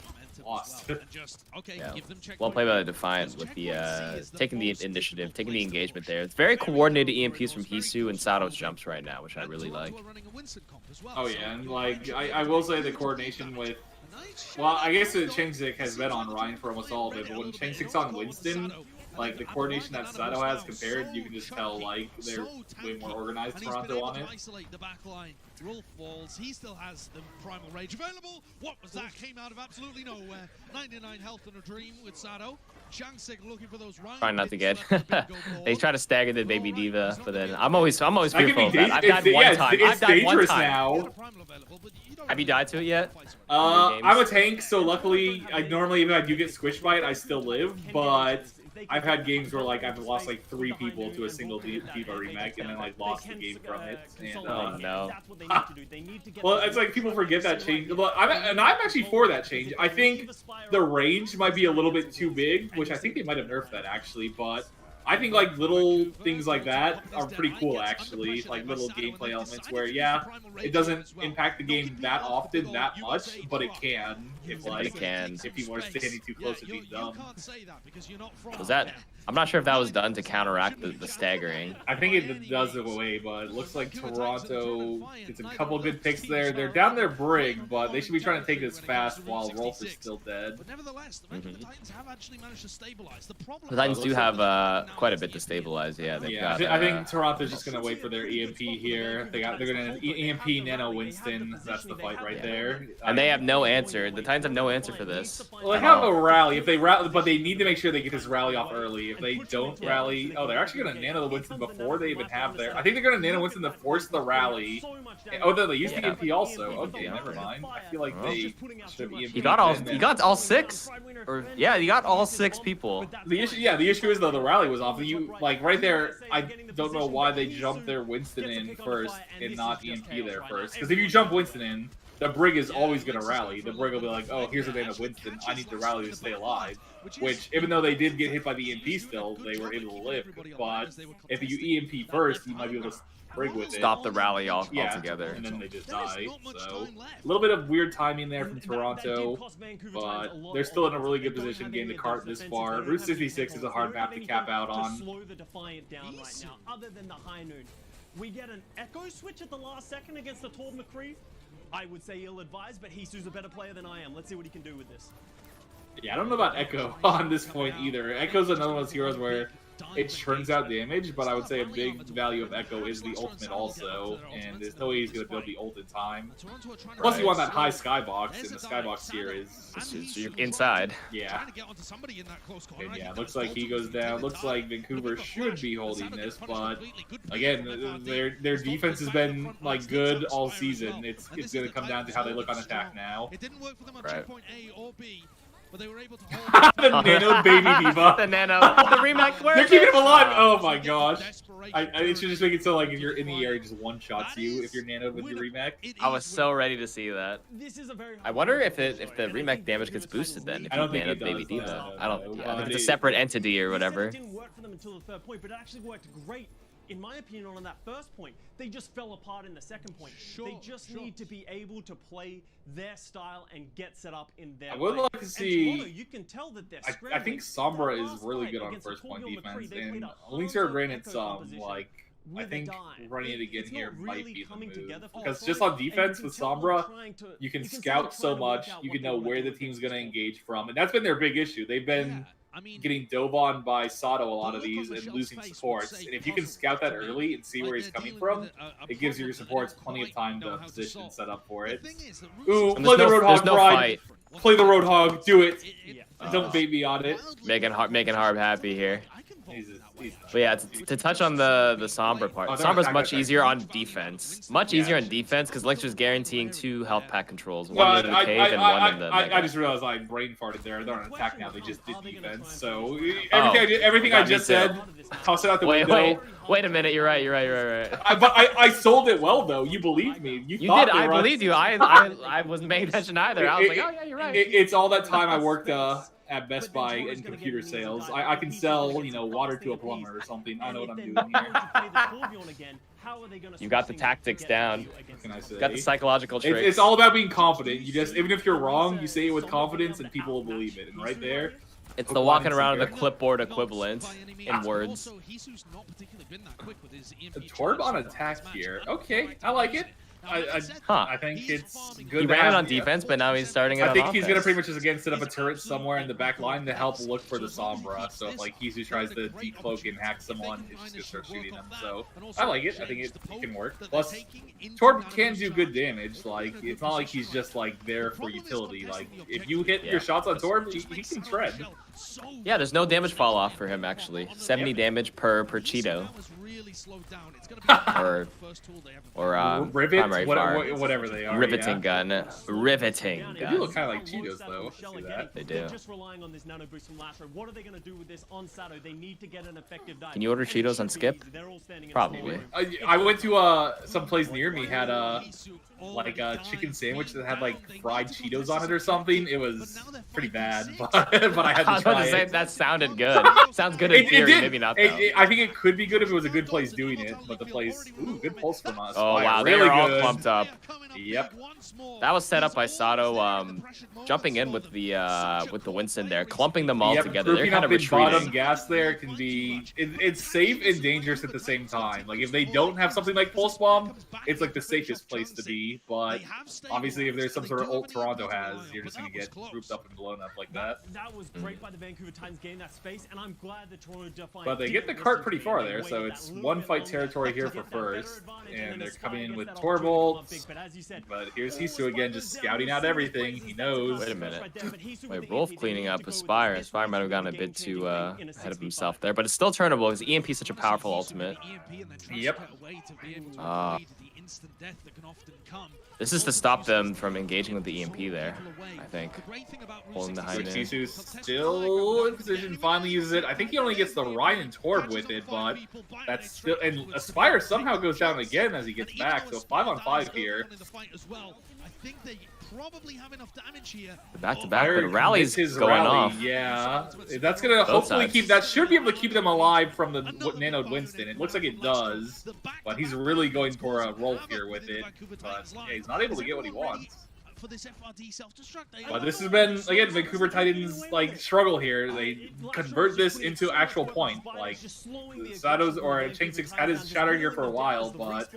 lost. And just, okay, Yeah. give them checkpoint Well played by the B, Defiant because with the checkpoint C is taking the most initiative, difficult taking the place. engagement there. It's very coordinated EMPs from Hisu and Sato's jumps right now, which I And really like. Toronto are running a Winston comp as well, Oh so yeah, and you're like right, I will say the coordination with. Well, I guess Changzik has been on Ryan for almost all of it, but when Changzik's on Winston, like the coordination that Sato has compared, you can just tell like they're way more organized Toronto on it. Isolate the back line. Rolf falls. He still has the primal rage available. What was that? Came out of absolutely nowhere. 99 health and a dream with Sato. Changsik looking for those round Trying not to get. hits left to bingo They board. try to stagger the baby diva, but then I'm always That could fearful be of that. I've died dangerous. one Yeah, time. it's I've died one dangerous time. now. Have you died to it yet? I'm a tank, so luckily, I normally if I do get squished by it, I still live. But I've had games where like I've lost like 3 people to a single diva remake, and then like lost the game from it. And Oh no. well, it's like people forget that change. Well, I'm actually for that change. I think the range might be a little bit too big, which I think they might have nerfed that actually, but. I think like little things like that are pretty cool actually, like little gameplay elements where yeah, it doesn't impact the game that often, that much, but it can if like if people are standing too close to being dumb. Was that? I'm not sure if that was done to counteract the staggering. I think it does it away, but it looks like Toronto gets a couple good picks there. They're down their brig, but they should be trying to take this fast while Rolf is still dead. But nevertheless, the Titans have actually managed to stabilize. The problem The Titans do have quite a bit to stabilize. Yeah, they've Yeah, got. I think Toronto's just gonna wait for their EMP here. They're gonna EMP Nano Winston. That's the fight right there. And they have no answer. The Titans have no answer for this. Well, they have a rally. If they rally, but they need to make sure they get this rally off early. If they don't rally, oh, they're actually gonna Nano the Winston before they even have their. I think they're gonna Nano Winston to force the rally. Oh, no, they used the EMP also. Okay, never mind. I feel like they should have EMP. He got all. He got all 6. Or yeah, he got all 6 people. The issue, yeah, the issue is though the rally was off. You like right there. I don't know why they jumped their Winston in first and not EMP there first. Because if you jump Winston in, the brig is always gonna rally. The brig will be like, oh, here's a man of Winston. I need to rally to stay alive. Which, even though they did get hit by the EMP, still they were able to live. But if you EMP first, you might be able to brig with it. Stop the rally altogether. And then they just die. So a little bit of weird timing there from Toronto, but they're still in a really good position getting the cart this far. Route 66 is a hard map to cap out on. Slow the Defiant down right now, other than the high noon. We get an echo switch at the last second against the Torb McCree. I would say ill-advised, but Hisu's a better player than I am. Let's see what he can do with this. Yeah, I don't know about Echo on this point either. Echo's another one of those heroes where it churns out damage, but I would say a big value of Echo is the ultimate also, and there's no way he's going to build the ult in time. Plus you want that high skybox, and the skybox here is... You're inside. Yeah. And yeah, looks like he goes down. Looks like Vancouver should be holding this, but again, their defense has been like good all season. It's going to come down to how they look on attack now. It didn't work for them on Right. checkpoint A or B, but they were able to hold The Nano Baby Diva. The Nano. The remake. Where They're is keeping it? him alive. Oh my gosh. It should just make it so like if you're in the air, he just one-shots you if you're nanoed with your remake. I was so ready to see that. This is a very I wonder if the remake damage gets boosted then. If I you don't think ban it a Baby does, Diva. no, I don't. no, Yeah, I think it's a they- separate entity or whatever. It didn't work for them until the third point, but it actually worked great, in my opinion, on that first point. They just fell apart in the second point. They just need to be able to play their style and get set up in their I would way. like to And see- Toronto, you can tell that they're I scrambling. think Sombra That is last really fight good on against the first point Torbjorn defense, McCree, they and played a Elixir Hanzo granted Echo some, composition like, I with a think dive. running it again It's here not might really be the coming move. together for Because the just Torbjorn, on defense and with you can tell they're Sombra, trying to- you can see them scout so trying to work much, out you what can they know wanna where do the with team's this going to ball. engage from, and that's been their big issue. They've been getting dove on by Sato a lot of these and losing supports, and if you can scout that early and see where he's coming from, it gives your supports plenty of time to position set up for it. Ooh, And play the there's Roadhog no Pride. fight. Play the Roadhog, do it. Yeah. Don't bait me on it. Making Harb happy here. He's But yeah, to touch on the Sombra part, Oh, they're Sombra's attack, much attack. easier on defense. Much Yeah. easier on defense because Elixir's guaranteeing 2 health pack controls. Well, One in the cave and one in the I mega. just realized I brain farted there. They're on attack now. They just did defense. So Oh, everything I got me just too. said, toss it out the Wait, window. wait a minute. You're right. But I sold it well though. You believed me. You You thought did. they I were on- believed you. I wasn't paying attention either. I was like, oh yeah, you're right. It's all that time I worked at Best Buy and computer sales. I can sell, you know, water to a plumber or something. I know what I'm doing here. You got the tactics down. What can I say? Got the psychological tricks. It's all about being confident. You just, even if you're wrong, you say it with confidence and people will believe it. And right there, It's the walking around with the clipboard equivalent in words. Torb on attack here. Okay, I like it. I think it's good. He ran it on defense, but now he's starting it on I think offense. he's gonna pretty much just again set up a turret somewhere in the back line to help look for the Sombra. So if like Hisu tries to decloak and hack someone, it's just gonna start shooting them. So I like it. I think it can work. Plus, Torb can do good damage. Like it's not like he's just like there for utility. Like if you hit your shots on Torb, he can shred. Yeah, there's no damage fall off for him actually. 70 damage per Cheeto. or Rivet, primary fire. whatever they are. Riveting gun. Riveting They do gun. look kind of like Cheetos though. See that? They do. Just relying on this nano boost from last round. What are they going to do with this on Sato? They need to get an effective dive. Can you order Cheetos on Skip? Probably. I went to some place near me had like a chicken sandwich that had like fried Cheetos on it or something. It was pretty bad, but I had to try I was about to say, it. that sounded good. Sounds good in theory, maybe not though. I think it could be good if it was a good place doing it, but the place, ooh, good pulse from us. Oh wow, really they were all good. clumped up. Yep. That was set up by Sato, jumping in with the Winston there, clumping them all together. They're Grouping kind up of in bottom retreating. gas there can be, it's safe and dangerous at the same time. Like if they don't have something like pulse bomb, it's like the safest place to be. But obviously, if there's some sort of ult Toronto has, you're just gonna get grouped up and blown up like that. That was great by the Vancouver Titans getting that space, and I'm glad that Toronto Defiant. But they get the cart pretty far there, so it's one fight territory here for first, and they're coming in with Torbolt. But here's Hisu again, just scouting out everything. He knows. Wait a minute. Wait, Rolf cleaning up Aspire. Aspire might have gotten a bit too ahead of himself there, but it's still turnable because EMP is such a powerful ultimate. Yep. This is to stop them from engaging with the EMP there, I think. Pulling behind it. Hisu's still in position, finally uses it. I think he only gets the Ryan and Torb with it, but that's still... And Aspire somehow goes down again as he gets back, so 5-on-5 here. The back-to-back, but Rally's his going rally. off. Yeah, that's gonna Both hopefully sides. keep that. Should be able to keep them alive from the nanoed Winston. It looks like it does, but he's really going for a Rolf here with it. But yeah, he's not able to get what he wants. But this has been again Vancouver Titans like struggle here. They convert this into actual point. Like Sato's or Chang Six had his shatter here for a while, but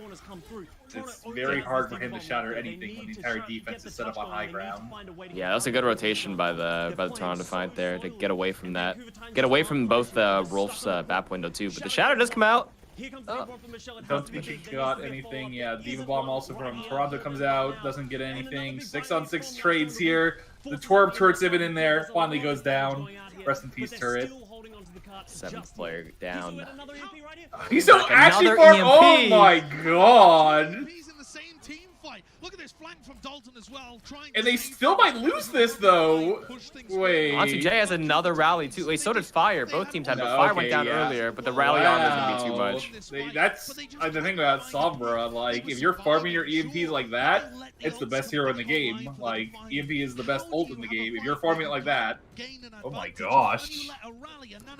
it's very hard for him to shatter anything when the entire defense is set up on high ground. Yeah, that was a good rotation by the Toronto Defiant there to get away from that. Get away from both Rolf's BAP window too, but the shatter does come out. Don't think he got anything. Yeah, Diva Bomb also from Toronto comes out, doesn't get anything. 6-on-6 trades here. The Torb turret's even in there, finally goes down. Rest in peace, turret. 7th player down. He's so actually Another far. EMP. Oh my god! He's in the same team fight. Look at this flank from Dalton as well. And they still might lose this though. Wait. Monty J has another rally too. Wait, so did Fire. Both teams had, but No, Fire okay, went down yeah. earlier, but the rally on is gonna be too much. That's the thing about Sombra. Like, if you're farming your EMPs like that, it's the best hero in the game. Like, EMP is the best ult in the game. If you're farming it like that, oh my gosh.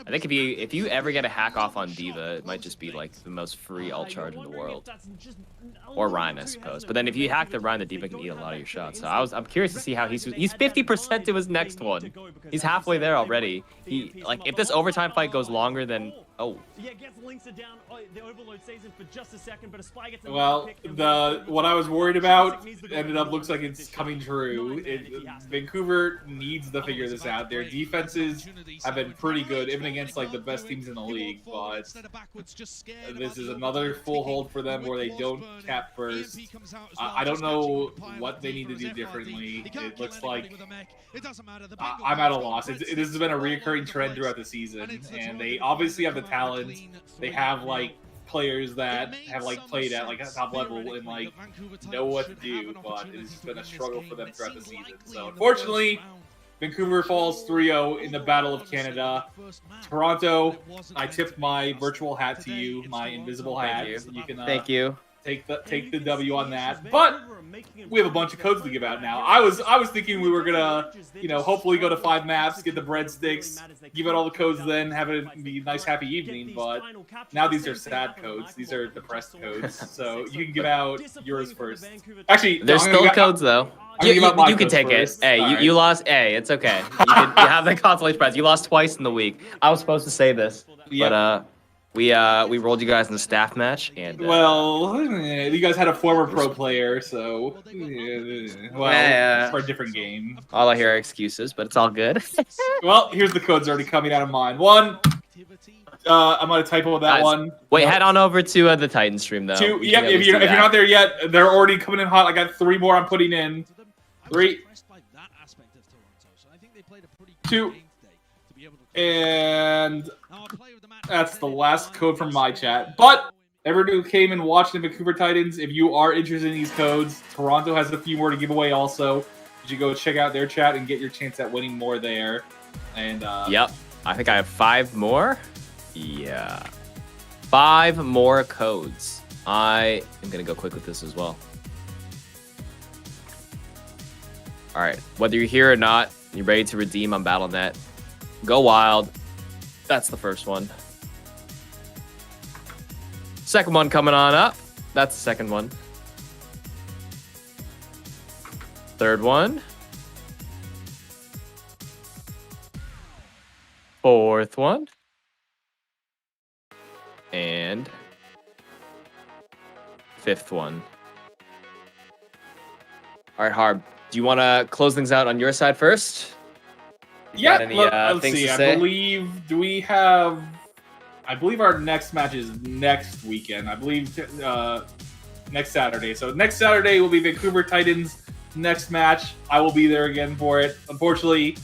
I think if you ever get a hack off on Diva, it might just be like the most free ult charge in the world. Or Ryan, I suppose. But then if you hack the Ryan, the Diva can eat a lot of your shots. So I'm curious to see how he's 50% to his next one. He's halfway there already. If this overtime fight goes longer than Yeah, gets Linksa down. The overload stays in for just a second, but a spy gets Well, what I was worried about ended up looks like it's coming true. Vancouver needs to figure this out. Their defenses have been pretty good, even against like the best teams in the league. But this is another full hold for them where they don't cap first. I don't know what they need to do differently. It looks like I'm at a loss. This has been a reoccurring trend throughout the season, and they obviously have the talent. They have like players that have like played at like a top level and like know what to do, but it's been a struggle for them throughout the season. So unfortunately, Vancouver falls 3-0 in the Battle of Canada. Toronto, I tipped my virtual hat to you, my invisible hat. Thank you. You can Thank you. take the W on that. But we have a bunch of codes to give out now. I was thinking we were gonna, hopefully go to 5 maps, get the breadsticks, give out all the codes, then have it be a nice happy evening. But now these are sad codes. These are depressed codes. So you can give out yours first. Actually, There's still codes though. You can take it. Hey, you lost. Hey, it's okay. You have the consolation prize. You lost twice in the week. I was supposed to say this, but we rolled you guys in the staff match, and well, you guys had a former pro player, so for a different game. All I hear are excuses, but it's all good. Well, here's the codes already coming out of mine. One, I'm gonna typo that one. Wait, head on over to the Titan stream though. 2, yep. If you're not there yet, they're already coming in hot. I got 3 more I'm putting in. 3, 2, and that's the last code from my chat. But everyone who came and watched the Vancouver Titans, if you are interested in these codes, Toronto has a few more to give away also. You should go check out their chat and get your chance at winning more there. And yep, I think I have 5 more. Yeah, 5 more codes. I am gonna go quick with this as well. All right, whether you're here or not, you're ready to redeem on Battle.net. Go wild. That's the first one. Second one coming on up. That's the second one. Third one. Fourth one. And fifth one. All right, Harb. Do you want to close things out on your side first? Yeah, let's see. I believe our next match is next weekend. I believe next Saturday. So next Saturday will be Vancouver Titans' next match. I will be there again for it. Unfortunately,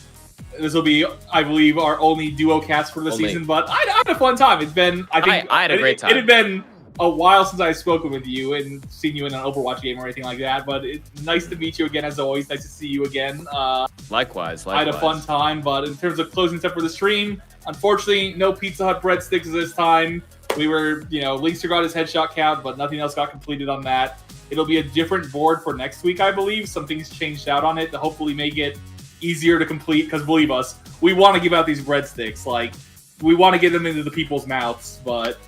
this will be, I believe, our only duo cast for the season. But I had a fun time. It's been, I had a great time. It had been a while since I've spoken with you and seen you in an Overwatch game or anything like that, but it's nice to meet you again as always. Nice to see you again. Likewise. I had a fun time, but in terms of closing stuff for the stream, unfortunately, no Pizza Hut breadsticks this time. We were, Linkster got his headshot count, but nothing else got completed on that. It'll be a different board for next week, I believe. Some things changed out on it to hopefully make it easier to complete, because believe us, we want to give out these breadsticks. Like, we want to get them into the people's mouths, but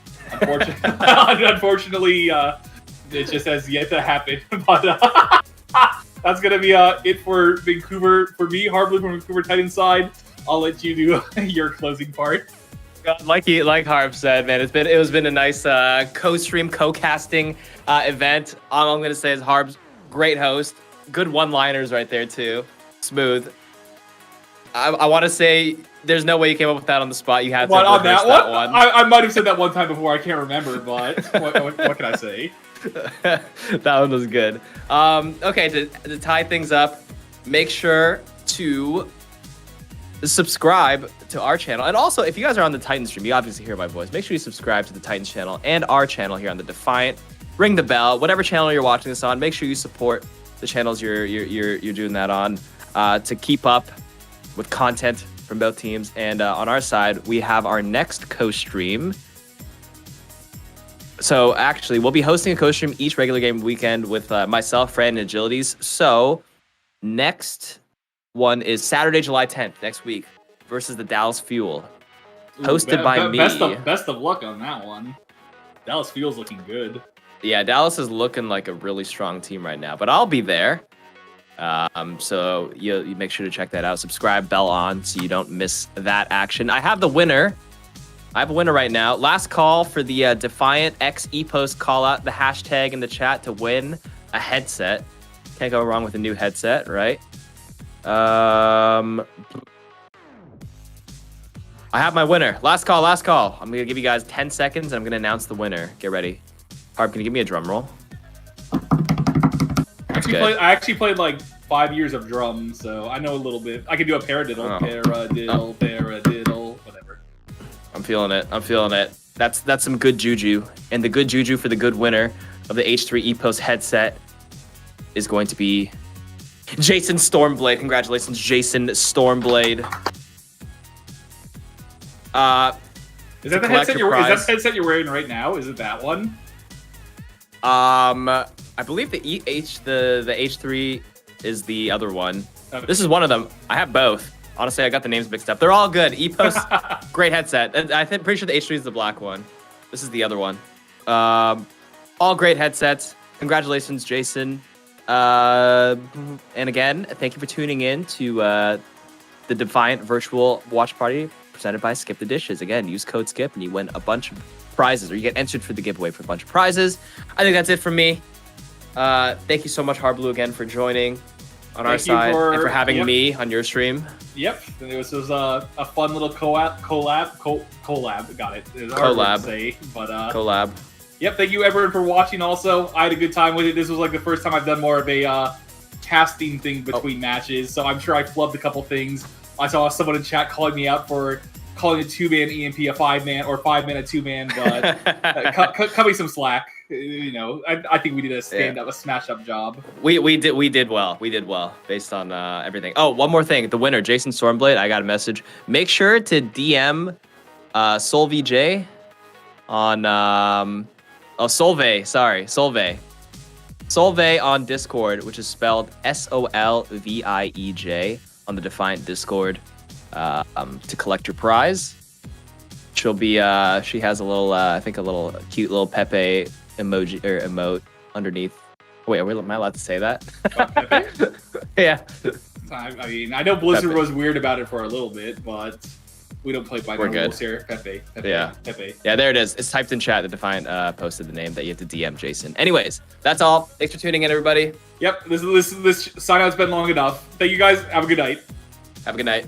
unfortunately, it just has yet to happen. But that's going to be it for Vancouver. For me, Harbleu from Vancouver Titans side, I'll let you do your closing part. Like Harb said, man, it's been a nice co-stream, co-casting event. All I'm going to say is Harb's great host. Good one-liners right there, too. Smooth. I want to say there's no way you came up with that on the spot. You had to on that one. I might have said that one time before. I can't remember, but what can I say? That one was good. Okay, to tie things up, make sure to subscribe to our channel. And also, if you guys are on the Titan stream, you obviously hear my voice. Make sure you subscribe to the Titans channel and our channel here on the Defiant. Ring the bell. Whatever channel you're watching this on, make sure you support the channels you're doing that on to keep up with content from both teams. And on our side, we have our next co-stream. So actually, we'll be hosting a co-stream each regular game weekend with myself, Fran, and Agilities. So next one is Saturday, July 10th, next week, versus the Dallas Fuel, hosted by me. Best of luck on that one. Dallas Fuel's looking good. Yeah, Dallas is looking like a really strong team right now, but I'll be there. So you make sure to check that out. Subscribe, bell on, so you don't miss that action. I have the winner. I have a winner right now. Last call for the Defiant X ePost call out the hashtag in the chat to win a headset. Can't go wrong with a new headset, right? I have my winner. Last call. I'm going to give you guys 10 seconds, and I'm going to announce the winner. Get ready. Harp, can you give me a drum roll? I actually played like 5 years of drums, so I know a little bit. I can do a paradiddle, paradiddle, whatever. I'm feeling it. That's some good juju. And the good juju for the good winner of the H3 ePost headset is going to be Jason Stormblade. Congratulations, Jason Stormblade. Is that the headset you're wearing right now? Is it that one? I believe the the H3 is the other one. Okay. This is one of them. I have both. Honestly, I got the names mixed up. They're all good. EPOS, great headset. And pretty sure the H3 is the black one. This is the other one. All great headsets. Congratulations, Jason. And again, thank you for tuning in to the Defiant virtual watch party presented by Skip the Dishes. Again, use code SKIP and you win a bunch of prizes, or you get entered for the giveaway for a bunch of prizes. I think that's it from me. Thank you so much, Harbleu, again for joining on our side and for having me on your stream. Yep, this was a fun little collab. Got it. It's hard to say, but collab. Yep, thank you everyone for watching. Also, I had a good time with it. This was like the first time I've done more of a casting thing between matches, so I'm sure I flubbed a couple things. I saw someone in chat calling me out for calling a 2-man EMP a 5-man or 5-man a 2-man, but cut me some slack. You know, I think we did a smash-up job. We did well. We did well based on everything. Oh, one more thing. The winner, Jason Stormblade, I got a message. Make sure to DM SolVJ on Solvay. Sorry, Solvay. Solvay on Discord, which is spelled SOLVIEJ on the Defiant Discord, to collect your prize. She'll be she has a little I think a little cute little Pepe emoji or emote underneath. Wait, am I allowed to say that? Pepe? Yeah. I mean, I know Blizzard was weird about it for a little bit, but we don't play by the rules here. Pepe. Yeah. Pepe. Yeah, there it is. It's typed in chat. The Defiant posted the name that you have to DM Jason. Anyways, that's all. Thanks for tuning in, everybody. Yep, this sign out's been long enough. Thank you guys. Have a good night. Have a good night.